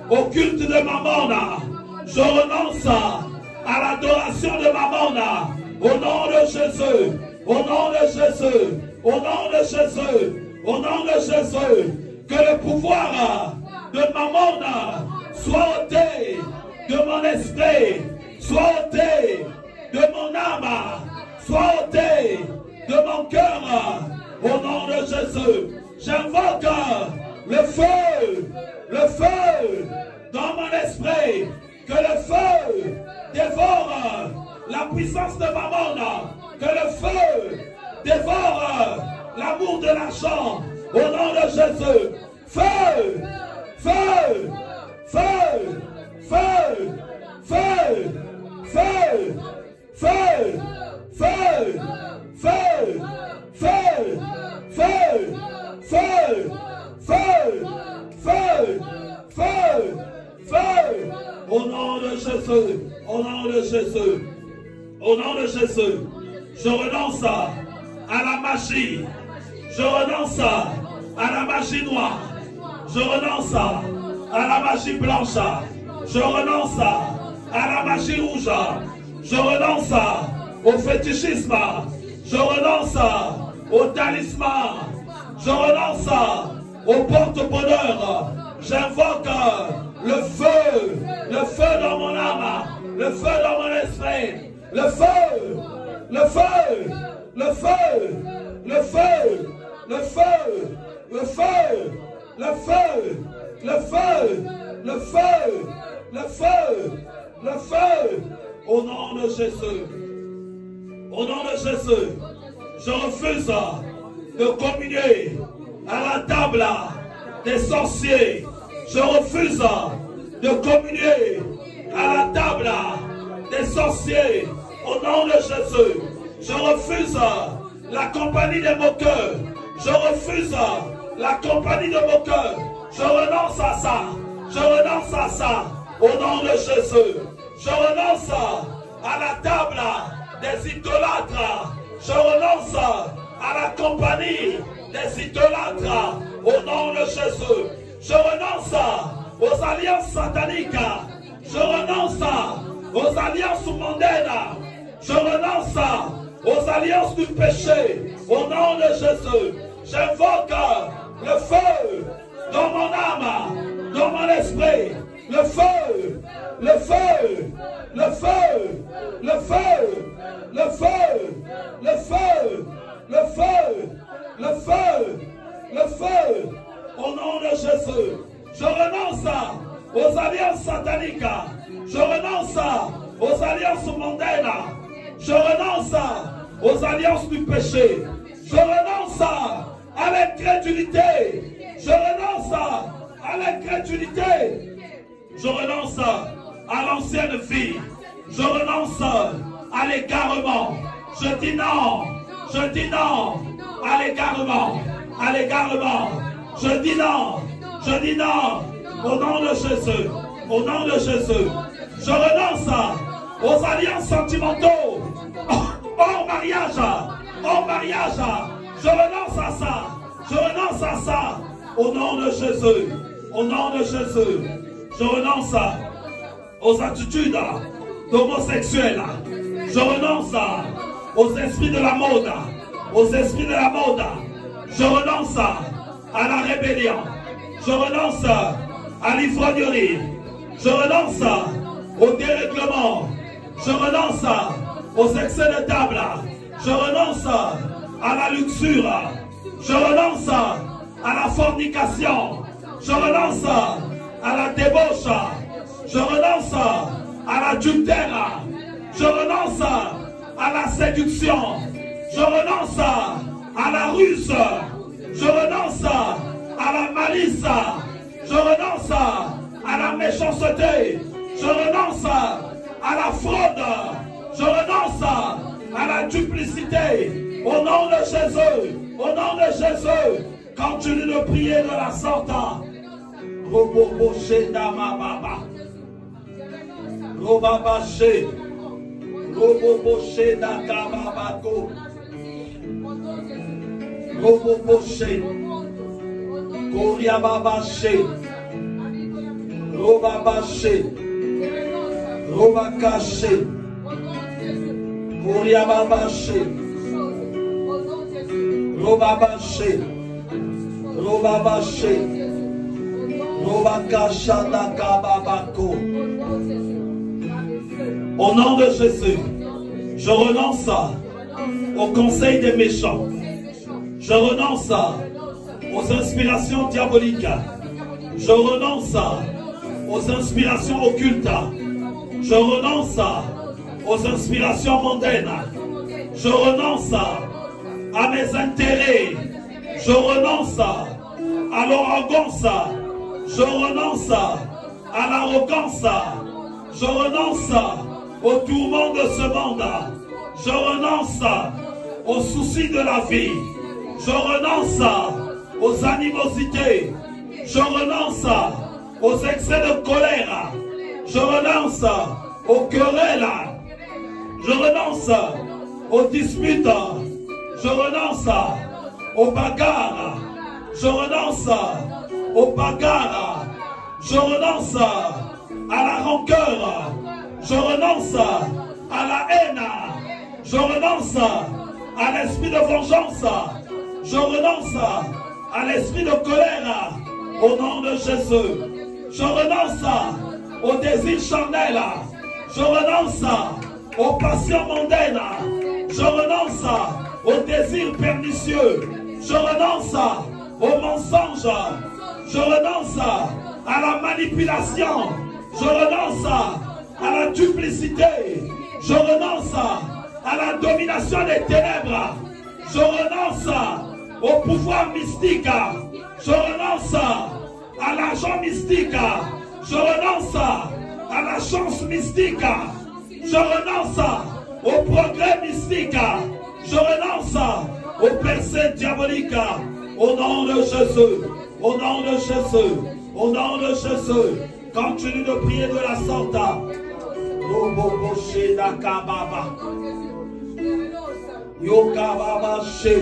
au culte de Mammon. Je renonce à l'adoration de Mammon. Au nom de Jésus. Au nom de Jésus. Au nom de Jésus. Au nom de Jésus. Que le pouvoir de Mammon soit ôté de mon esprit, soit ôté de mon âme, soit ôté de mon cœur. Au nom de Jésus, j'invoque le feu dans mon esprit. Que le feu dévore la puissance de Mammon. Que le feu dévore l'amour de l'argent. Au nom de Jésus, feu, feu, feu, feu, feu, feu, feu, feu, feu, feu, feu, feu, feu, feu, feu, au nom de Jésus, au nom de Jésus, au nom de Jésus, je renonce à la magie. Je renonce à la magie noire. Je renonce à la magie blanche. Je renonce à la magie rouge. Je renonce au fétichisme. Je renonce au talisman. Je renonce au porte-bonheur. J'invoque le feu dans mon âme, le feu dans mon esprit, le feu, le feu, le feu, le feu. Le feu, le feu, le feu, le feu, le feu, le feu, le feu, au nom de Jésus, au nom de Jésus, je refuse de communier à la table des sorciers. Je refuse de communier à la table des sorciers. Au nom de Jésus, je refuse la compagnie des moqueurs. Je refuse la compagnie de moqueurs. Je renonce à ça. Je renonce à ça. Au nom de Jésus, je renonce à la table des idolâtres. Je renonce à la compagnie des idolâtres. Au nom de Jésus, je renonce aux alliances sataniques. Je renonce aux alliances mondaines. Je renonce aux alliances du péché. Au nom de Jésus, j'invoque le feu dans mon âme, dans mon esprit. Le feu, le feu, le feu, le feu, le feu, le feu, le feu, le feu, le feu. Au nom de Jésus, je renonce aux alliances sataniques. Je renonce aux alliances mondaines. Je renonce aux alliances du péché. Je renonce à l'incrédulité. Je renonce à l'incrédulité. Je renonce à l'ancienne vie. Je renonce à l'égarement. Je dis non. Je dis non à l'égarement. À l'égarement. Je dis non. Je dis non. Au nom de Jésus. Au nom de Jésus. Je renonce aux alliances sentimentaux. Hors mariage. Hors mariage. Je renonce à ça. Je renonce à ça. Au nom de Jésus. Au nom de Jésus. Je renonce aux attitudes d'homosexuels. Je renonce aux esprits de la mode. Aux esprits de la mode. Je renonce à la rébellion. Je renonce à l'ivrognerie. Je renonce au dérèglement. Je renonce aux excès de table. Je renonce à la luxure. Je renonce à la fornication. Je renonce à la débauche. Je renonce à l'adultère. Je renonce à la séduction. Je renonce à la ruse. Je renonce à la malice. Je renonce à la méchanceté. Je renonce à la fraude. Je renonce à la duplicité. Au nom de Jésus. Au nom de Jésus. Continue de prier de la sorte. Roboboché Damababa. Robabaché. Roboboché Dakababako. Roboboché. Koriababaché. Robabaché. Robakaché. Koriababaché. Robabaché. Robabaché. Au nom de Jésus, je renonce au conseil des méchants. Je renonce aux inspirations diaboliques. Je renonce aux inspirations occultes. Je renonce aux inspirations mondaines. Je renonce à mes intérêts. Je renonce à l'arrogance. Je renonce à l'arrogance. Je renonce au tourment de ce monde. Je renonce aux soucis de la vie. Je renonce aux animosités. Je renonce aux excès de colère. Je renonce aux querelles. Je renonce aux disputes. Je renonce aux bagarres. Je renonce aux bagarres. Je renonce à la rancœur. Je renonce à la haine. Je renonce à l'esprit de vengeance. Je renonce à l'esprit de colère. Au nom de Jésus. Je renonce au désir charnel. Je renonce aux passions mondaines. Je renonce aux désirs pernicieux. Je renonce aux mensonges. Je renonce à la manipulation. Je renonce à la duplicité. Je renonce à la domination des ténèbres. Je renonce au pouvoir mystique. Je renonce à l'argent mystique. Je renonce à la chance mystique. Je renonce au progrès mystique. Je renonce aux percées diaboliques. Au nom de Jésus. Au nom de Jésus. Au nom de Jésus. Continue de prier de la sorte. Yokababashe,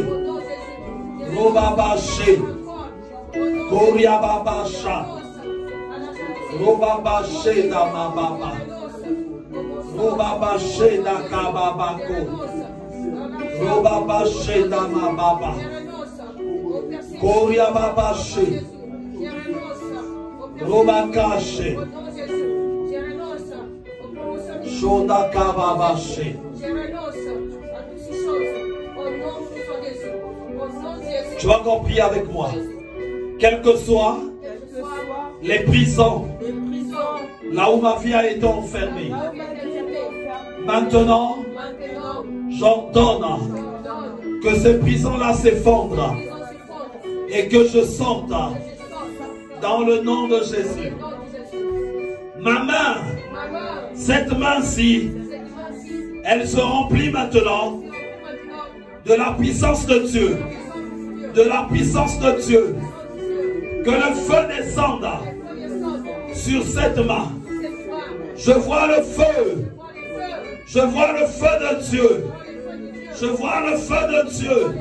Robabashe, Koriababasha, Robabashe Damababa, Robabashe Dakababako, Robabashe Damababa, Koriababashe, Robakashe, Shodakababashe. Tu vas encore prier avec moi. Quelles que soient les prisons, là où ma vie a été enfermée, maintenant, j'ordonne que ces prisons-là s'effondrent et que je sorte dans le nom de Jésus. Ma main, cette main-ci, elle se remplit maintenant de la puissance de Dieu. De la puissance de Dieu. Que le feu descende sur cette main. Je vois le feu. Je vois le feu de Dieu. Je vois le feu de Dieu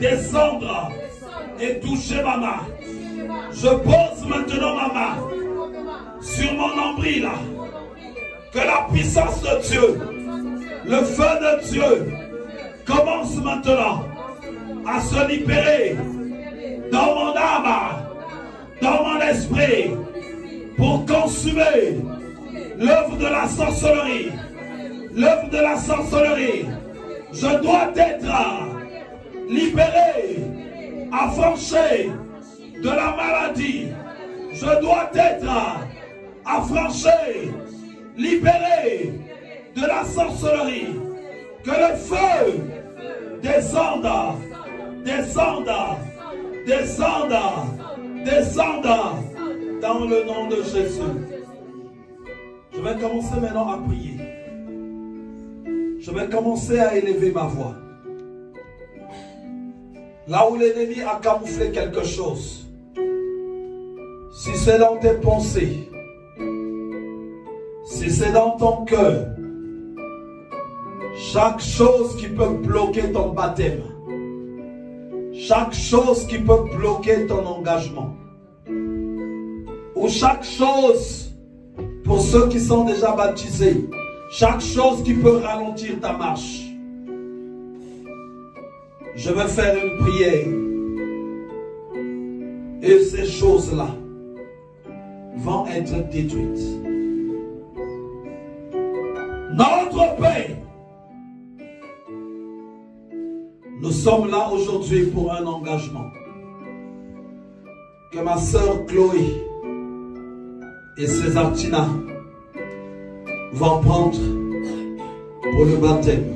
descendre et toucher ma main. Je pose maintenant ma main sur mon nombril. Que la puissance de Dieu, le feu de Dieu, commence maintenant à se libérer dans mon âme, dans mon esprit, pour consumer l'œuvre de la sorcellerie. L'œuvre de la sorcellerie. Je dois être libéré, affranchi de la maladie. Je dois être affranchi, libéré de la sorcellerie. Que le feu descende, descende, descende, descende dans le nom de Jésus. Je vais commencer maintenant à prier. Je vais commencer à élever ma voix. Là où l'ennemi a camouflé quelque chose, si c'est dans tes pensées, si c'est dans ton cœur, chaque chose qui peut bloquer ton baptême, chaque chose qui peut bloquer ton engagement, ou chaque chose, pour ceux qui sont déjà baptisés, chaque chose qui peut ralentir ta marche, je vais faire une prière. Et ces choses-là vont être détruites. Notre Père, nous sommes là aujourd'hui pour un engagement que ma sœur Chloé et César Tina vont prendre pour le baptême.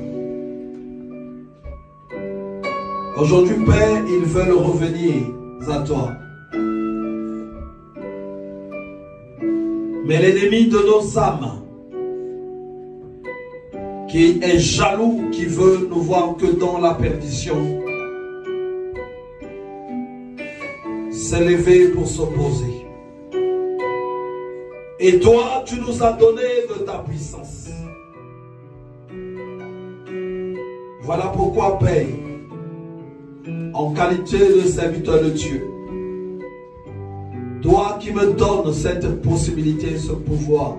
Aujourd'hui, Père, ils veulent revenir à toi. Mais l'ennemi de nos âmes, qui est jaloux, qui veut nous voir que dans la perdition, s'est levé pour s'opposer. Et toi, tu nous as donné de ta puissance. Voilà pourquoi, Père, en qualité de serviteur de Dieu, toi qui me donnes cette possibilité, ce pouvoir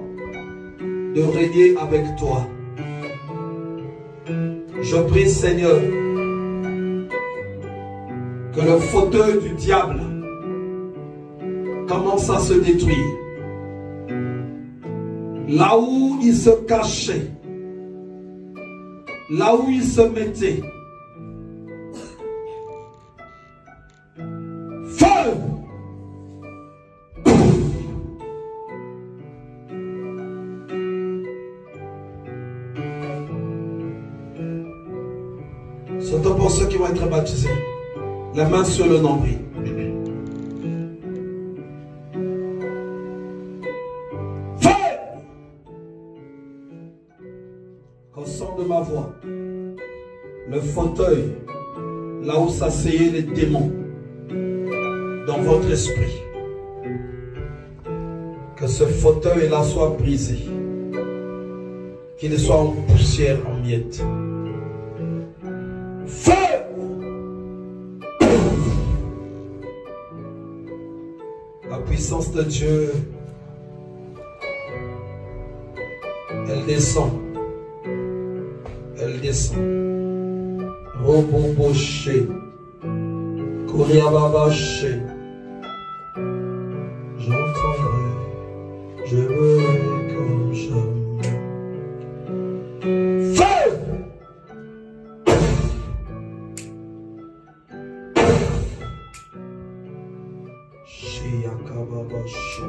de régner avec toi, je prie, Seigneur, que le fauteuil du diable commence à se détruire. Là où il se cachait, là où il se mettait, feu! Surtout pour ceux qui vont être baptisés. Les mains sur le nombril. Qu'au son de ma voix, le fauteuil, là où s'asseyaient les démons, dans votre esprit, que ce fauteuil-là soit brisé, qu'il soit en poussière, en miettes. Feu! La puissance de Dieu, elle descend. Elle descend. Roboboché. Kouriababaché. J'entendrai, je verrai comme jamais. Feu! Shiakababaché.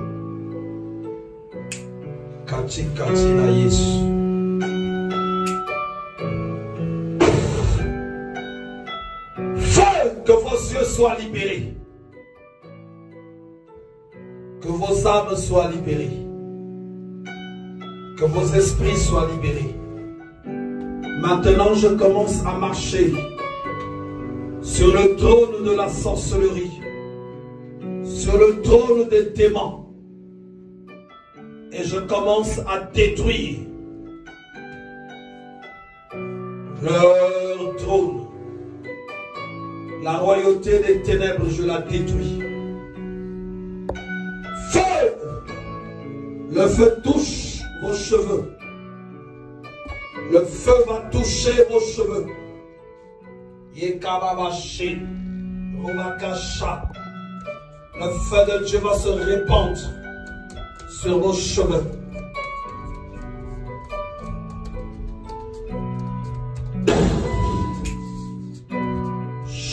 Kati kati na Yesu. Que vos yeux soient libérés. Que vos âmes soient libérées. Que vos esprits soient libérés. Maintenant, je commence à marcher sur le trône de la sorcellerie, sur le trône des démons. Et je commence à détruire leur trône. La royauté des ténèbres, je la détruis. Feu! Le feu touche vos cheveux. Le feu va toucher vos cheveux. Yekababashi, Romakasha. Le feu de Dieu va se répandre sur vos cheveux.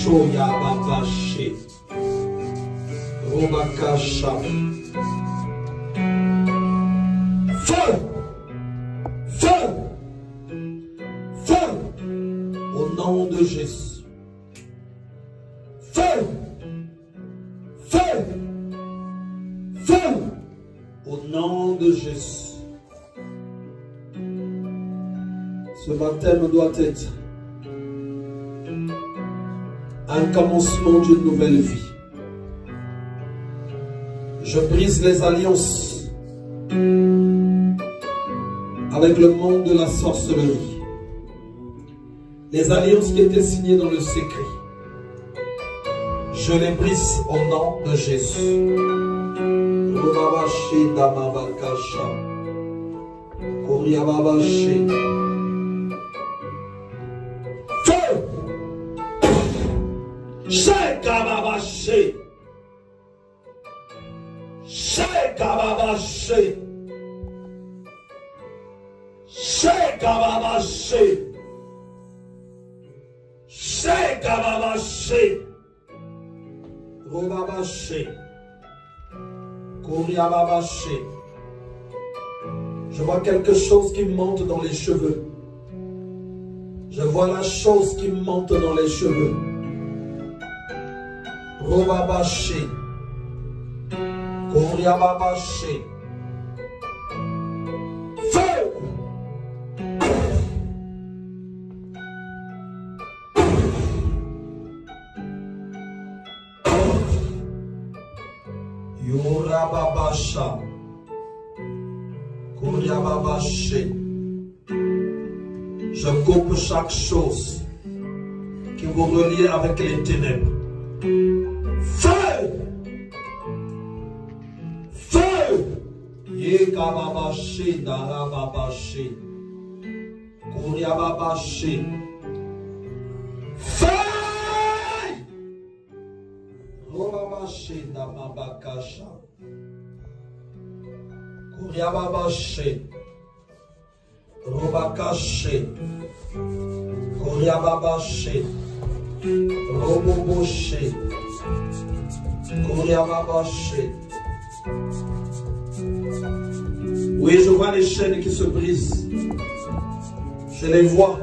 Shoyababashi, Romakasha. Feu! Feu! Feu! Au nom de Jésus. Feu! Feu! Feu! Au nom de Jésus. Ce baptême doit être un commencement d'une nouvelle vie. Je brise les alliances avec le monde de la sorcellerie. Les alliances qui étaient signées dans le secret. Je les brise au nom de Jésus. Robabashi damabakasha. Koriababashi. Feu! Shekababashi. Shekababashi. Shekababashi. Shekababashi. Robabashi. Koriababashi. Je vois quelque chose qui monte dans les cheveux. Je vois la chose qui monte dans les cheveux. Robabashi. Koriababashi. Feu! Yorababasha. Koriababashi. Je coupe chaque chose qui vous relie avec les ténèbres. Feu! Feu! Yekababashi darababashi. Koriababashi. Feu! Robabashi damabakasha. Koriababashi. Robakashi. Koriababashi. Roboboshi. Koriababashi. Oui, je vois les chaînes qui se brisent. Je les vois.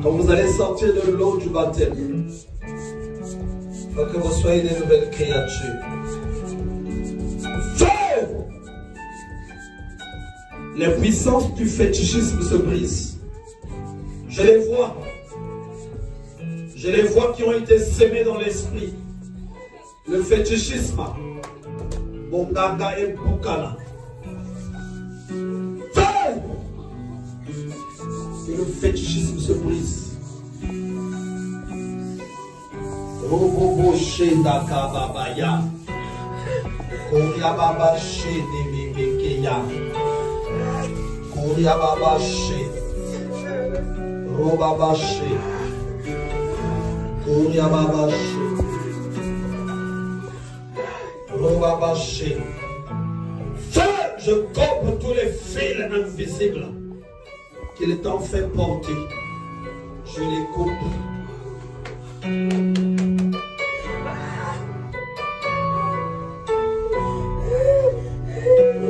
Quand vous allez sortir de l'eau du baptême, il faut que vous soyez des nouvelles créatures. Feu! Les puissances du fétichisme se brisent. Je les vois. Je les vois qui ont été sémés dans l'esprit. Le fétichisme. Bonganga et Bukala. Feu! Et le fétichisme se brise. Robobo Shenda Kababaya. Koryababa Shede Memekeya. Koryababa Shede. Robaba Shede. Koryababa Shede. Robaba Shede. Feu! Je coupe tous les fils invisibles qu'il t'en fait porter. Je les coupe.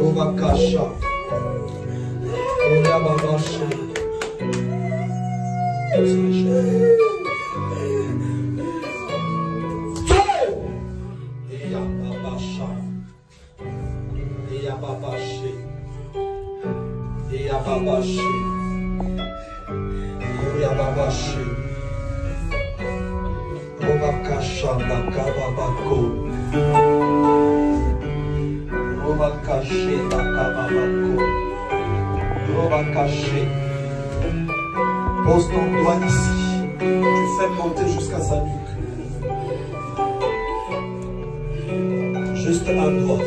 Robakasha. Oyababashi. Feu! Eyababasha. Eyababashi. Eyababashi. Oyababashi. Robakasha Nakababako. Robakashi Nakababako. Robakashi. Pose ton doigt ici. Tu fais monter jusqu'à sa nuque. Juste un doigt.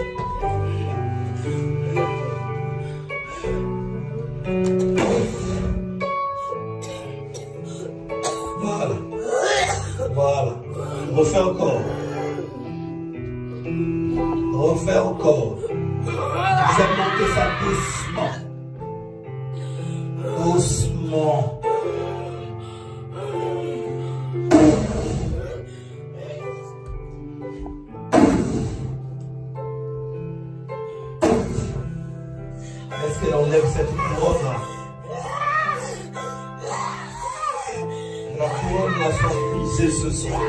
Voilà. Voilà. Refais encore. Refais encore. Fais monter ça doucement. Doucement. Est-ce qu'elle enlève cette couronne-là? La couronne doit s'enfuser ce soir.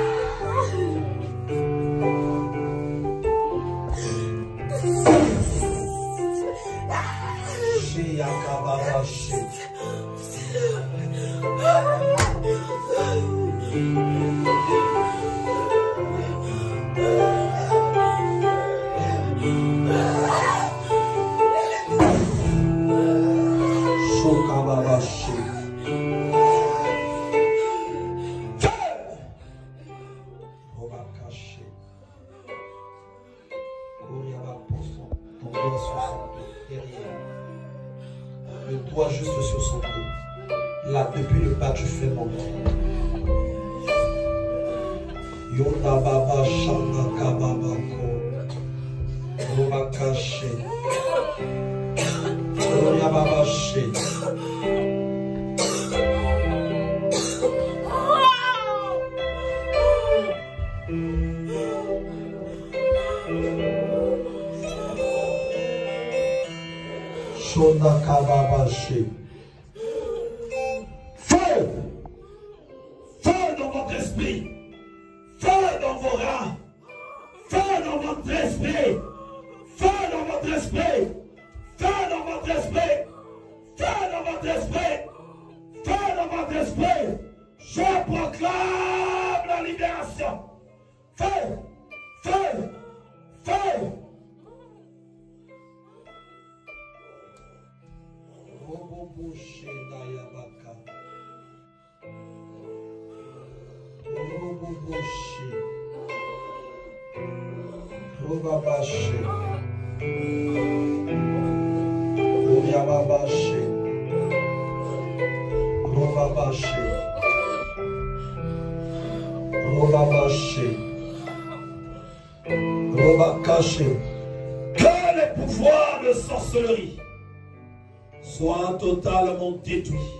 Le doigt juste sur son dos. Là, depuis le bas, tu fais monter. Yonda baba shanda kababako. Robakashi. Royababashi. Shonda kababashi. Feu! Feu dans votre esprit! Feu dans vos reins! Feu dans votre esprit! Feu dans votre esprit! Feu dans votre esprit! Feu dans votre esprit! Feu dans votre esprit! Je proclame la libération! Feu! Feu! Feu! Roboboshi Dayabaka. Roboboshi. Robabashi. Royababashi. Robabashi. Robabashi. Robakashi. Que les pouvoirs de sorcellerie soient totalement détruits.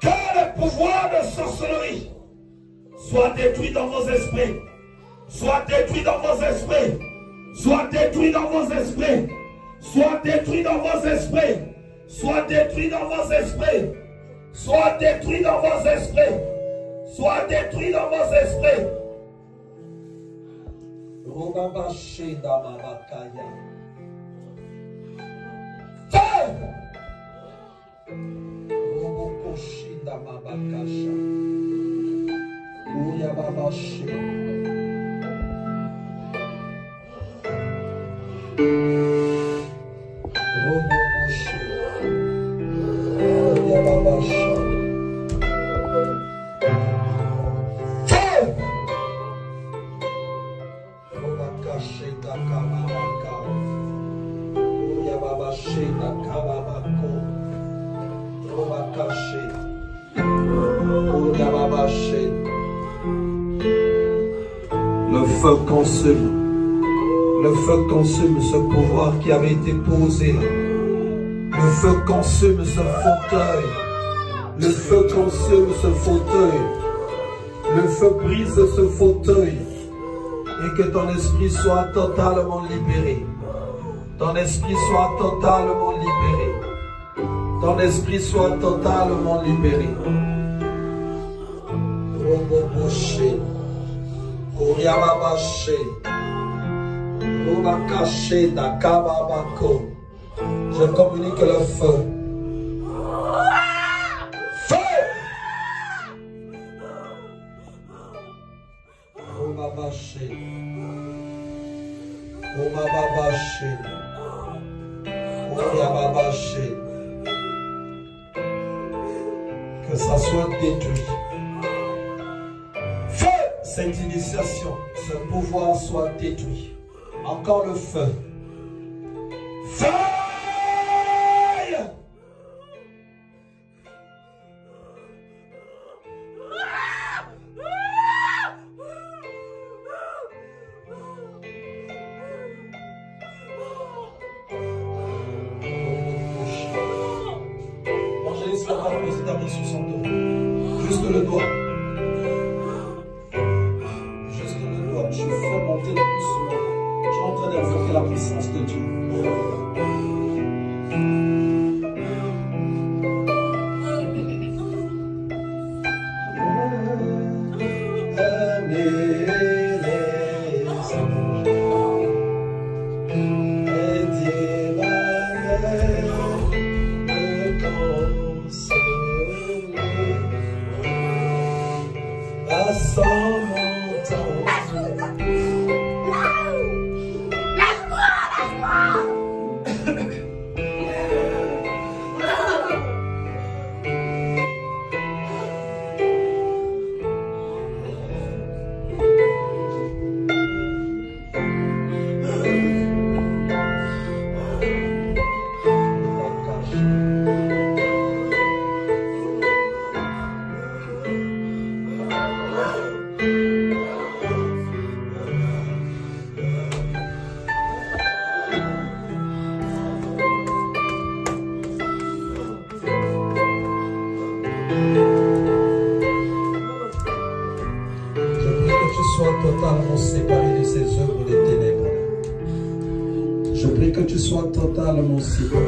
Que les pouvoirs de sorcellerie soient détruits dans vos esprits. Soient détruits dans vos esprits. Soient détruits dans vos esprits. Soient détruits dans vos esprits. Soient détruits dans vos esprits. Soit détruit dans vos esprits. Soit détruit dans vos esprits. Le feu consume. Le feu consume ce pouvoir qui avait été posé là. Le feu consume ce fauteuil. Le feu consume ce fauteuil. Le feu brise ce fauteuil. Et que ton esprit soit totalement libéré. Ton esprit soit totalement libéré. Ton esprit soit totalement libéré. Je communique le feu. Feu! Que ça soit détruit. Feu! Cette initiation, ce pouvoir soit détruit. Encore le feu. Feu! Angélique va poser ta main sur son dos. Juste le doigt. Juste le doigt. Je fais monter doucement. Je suis en train d'invoquer la puissance de Dieu. Totalement séparé de ces œuvres des ténèbres. Je prie que tu sois totalement séparé.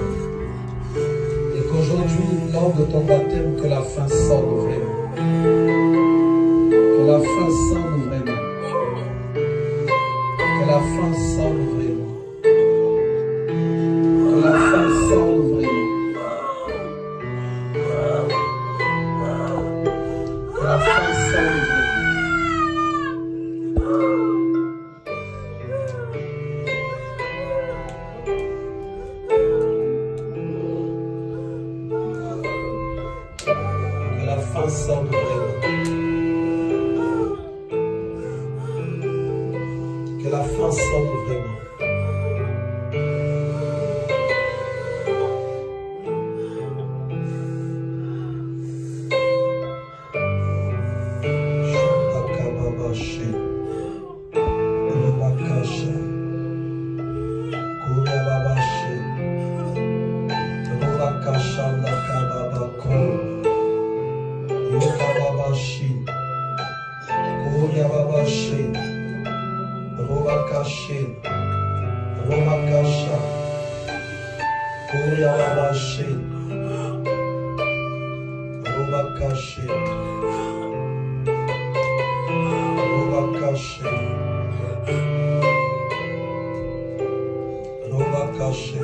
Et qu'aujourd'hui, lors de ton baptême, que la fin sorte vraiment. Que la fin sorte vraiment. Que la fin sorte vraiment. Que la fin sorte vraiment. Que la fin sorte vraiment. Sorte vraiment. Que la fin sorte vraiment. caché. Roba caché. Roba caché.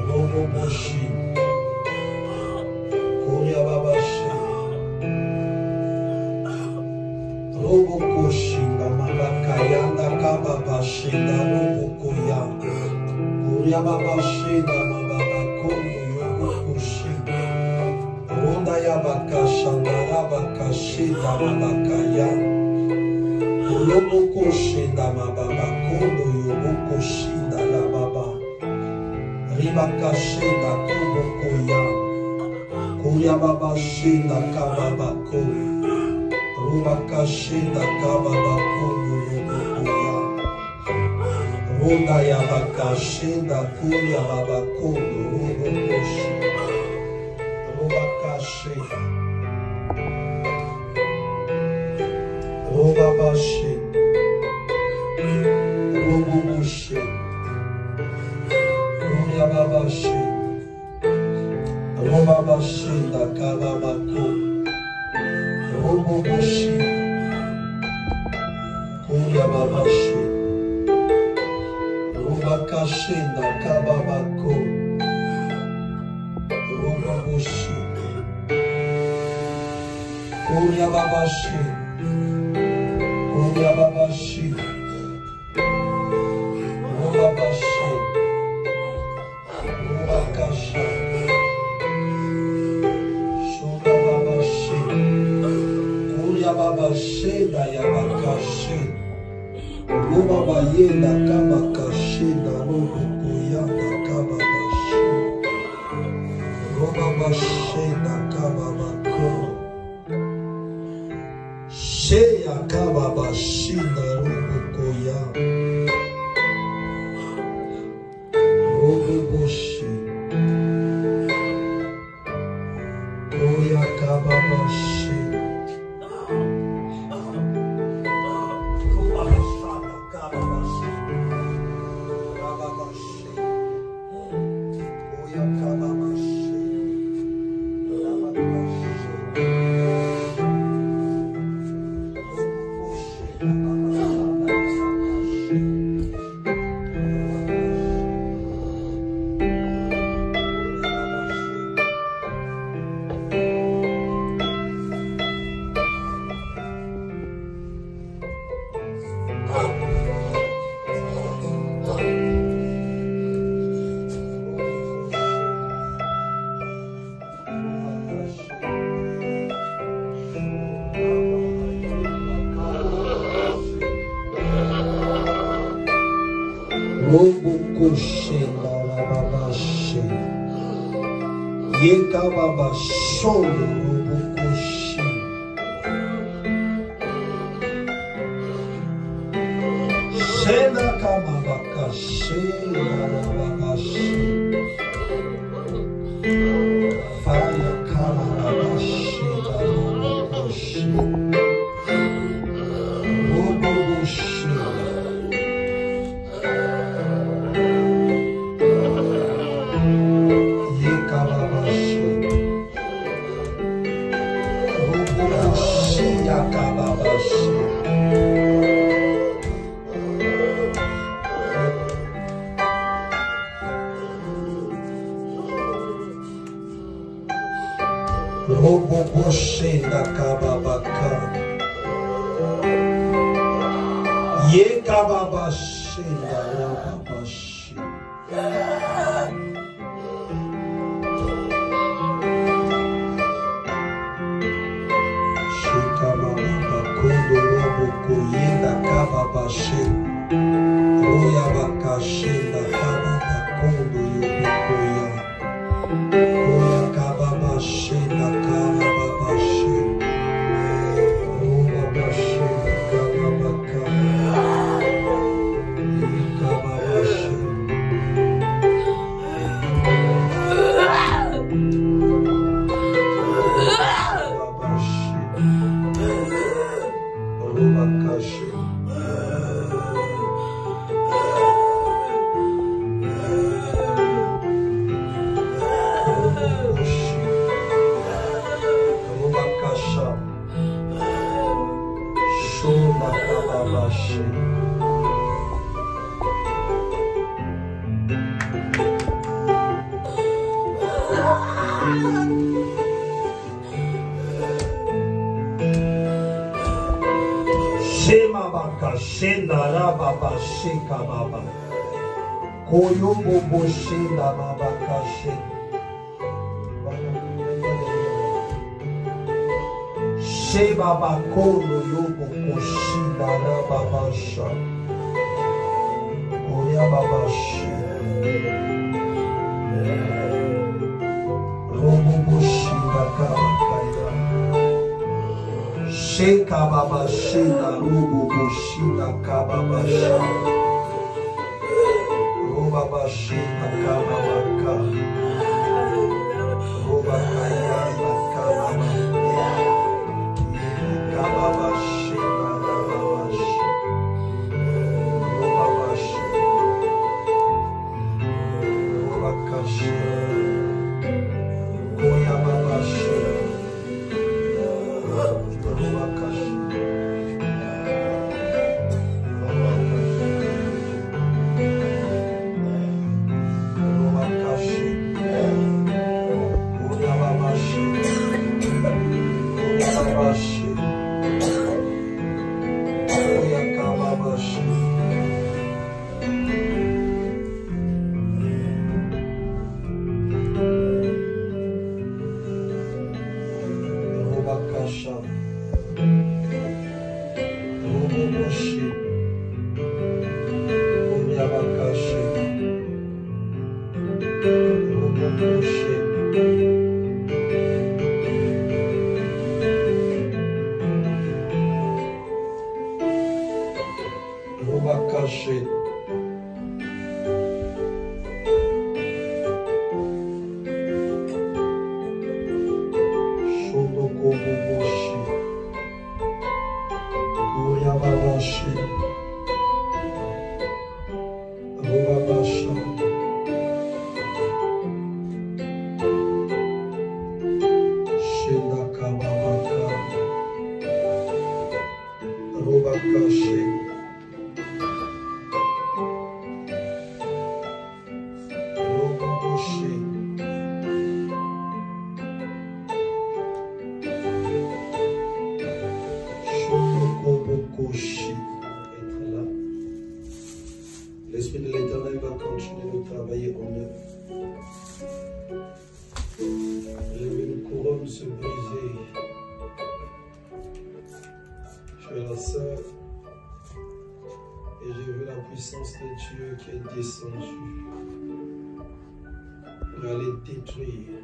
Robo moshi. Koria babashi. Robo koshi. Kayanda kababashi. Robo koya. Koria babashi. Mababa koyo yobo koshi. Ronda yabakasha. Narabakashi. Mabakaya. Robo koshi. Mababa koyo yobo koshi. Narababa. Ribakashi. Nakobo koya. Koria babashi. Nakababako. Rubakashi. Nakababako. Ronda yabakashi, nakuya babakondo, rubokoshi, rubakashi, rubabashi, ruboboshi, ruyababashi, rubabashi, nakababako, ruboboshi, kuyababashi. Rubakashi nakababako. Rubabushi. Kuryababashi. Kuryababashi. Rubabashi. Rubakashi. Shudababashi. Kuryababashi dayabakashi. Rubabaye nakabakashi na rubukuya nakababashi. Rubabashi nakababako. Sheya kababashi na rubukuya. Rububushi. Koya kababashi. Robukoshi narababashi. Yekababasho robukoshi. Shena kamabakashi narababashi. Fire kamarabashi narababashi. Robukoshi. Roboboshi nakababaka. Ye kababashi narababashi. Shikababakondo robokoye nakababashi. Royabakashi nakababakondo yobokoya. Royakababashi nakababashi. Robabashi nakababaka. Yekababashi. Robakashi. Shema baka shenda rababa sheka baba. Koyo bobo shenda baba kashe. Sheba bakono yobo koshida rababa sha. Koya baba she. Robo boshida kabakaya. Sheka baba shida robo boshida kababa sha. Roba shida kababa. Roba kaya kababa. Kababa shida kababa sha. Roba she. Roba kashi. Koya baba she. Roba kashi. L'Esprit de l'Éternel va continuer de travailler en eux. J'ai vu une couronne se briser. Chère la sœur, et j'ai vu la puissance de Dieu qui est descendue pour aller détruire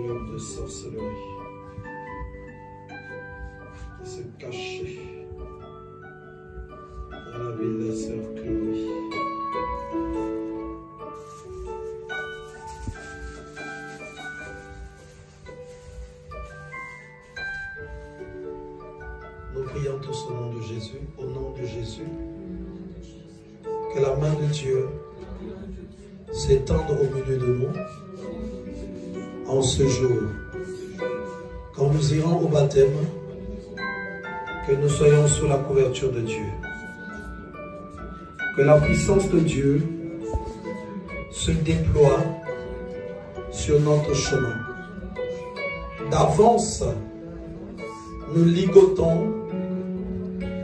l'œuvre de sorcellerie qui se cachait dans la ville de sœur Chloé. Nous prions tous au nom de Jésus, au nom de Jésus, que la main de Dieu s'étende au milieu de nous en ce jour. Quand nous irons au baptême, que nous soyons sous la couverture de Dieu. Que la puissance de Dieu se déploie sur notre chemin. D'avance, nous ligotons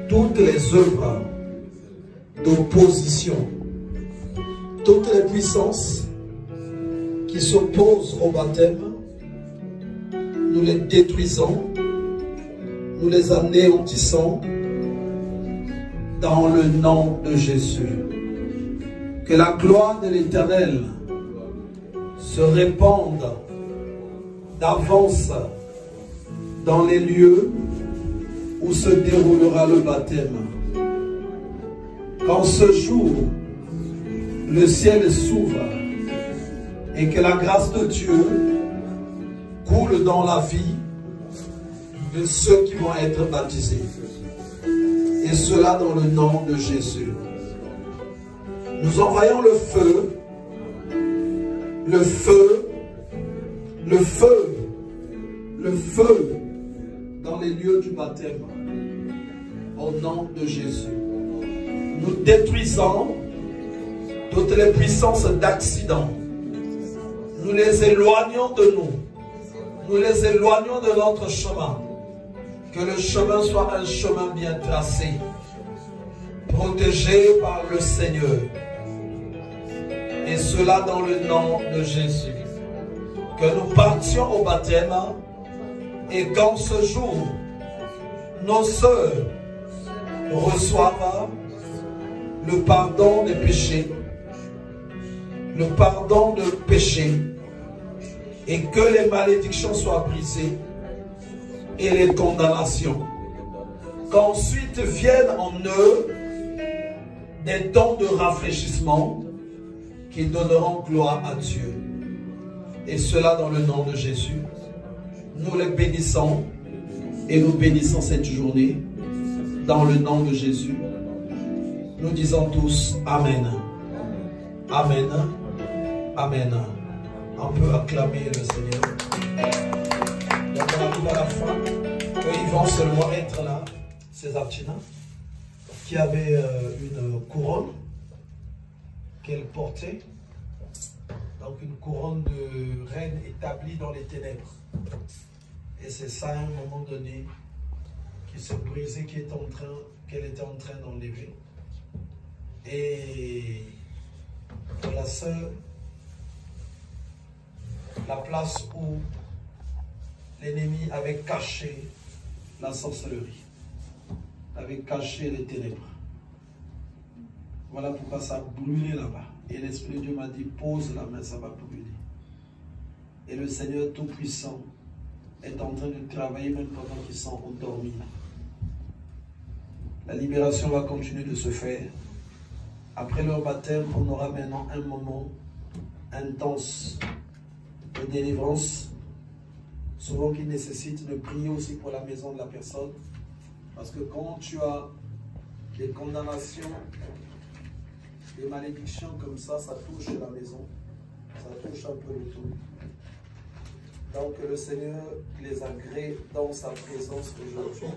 toutes les œuvres d'opposition, toutes les puissances qui s'opposent au baptême, nous les détruisons, nous les anéantissons dans le nom de Jésus. Que la gloire de l'Éternel se répande d'avance dans les lieux où se déroulera le baptême. Qu'en ce jour, le ciel s'ouvre et que la grâce de Dieu coule dans la vie de ceux qui vont être baptisés. Et cela dans le nom de Jésus. Nous envoyons le feu, le feu, le feu le feu dans les lieux du baptême. Au nom de Jésus. Nous détruisons toutes les puissances d'accident. Nous les éloignons de nous. Nous les éloignons de notre chemin. Que le chemin soit un chemin bien tracé, protégé par le Seigneur. Et cela dans le nom de Jésus. Que nous partions au baptême et qu'en ce jour, nos sœurs reçoivent le pardon des péchés, le pardon de péché, et que les malédictions soient brisées et les condamnations. Qu'ensuite viennent en eux des temps de rafraîchissement qui donneront gloire à Dieu. Et cela dans le nom de Jésus. Nous les bénissons et nous bénissons cette journée dans le nom de Jésus. Nous disons tous Amen. Amen. Amen. On peut acclamer le Seigneur. Donc on arrive à la fin. Ils vont seulement être là, ces Artina, qui avaient une couronne qu'elle portait. Donc une couronne de reine établie dans les ténèbres. Et c'est ça à un moment donné qui se brisait, qu'elle était en train d'enlever. Et pour la sœur, la place où l'ennemi avait caché la sorcellerie, avait caché les ténèbres. Voilà pourquoi ça a brûlé là-bas. Et l'Esprit de Dieu m'a dit, pose la main, ça va brûler. Et le Seigneur Tout-Puissant est en train de travailler même pendant qu'ils sont endormis. La libération va continuer de se faire. Après leur baptême, on aura maintenant un moment intense de délivrance, souvent qui nécessite de prier aussi pour la maison de la personne. Parce que quand tu as des condamnations, des malédictions comme ça, ça touche la maison, ça touche un peu le tout. Donc que le Seigneur les agrée dans sa présence aujourd'hui.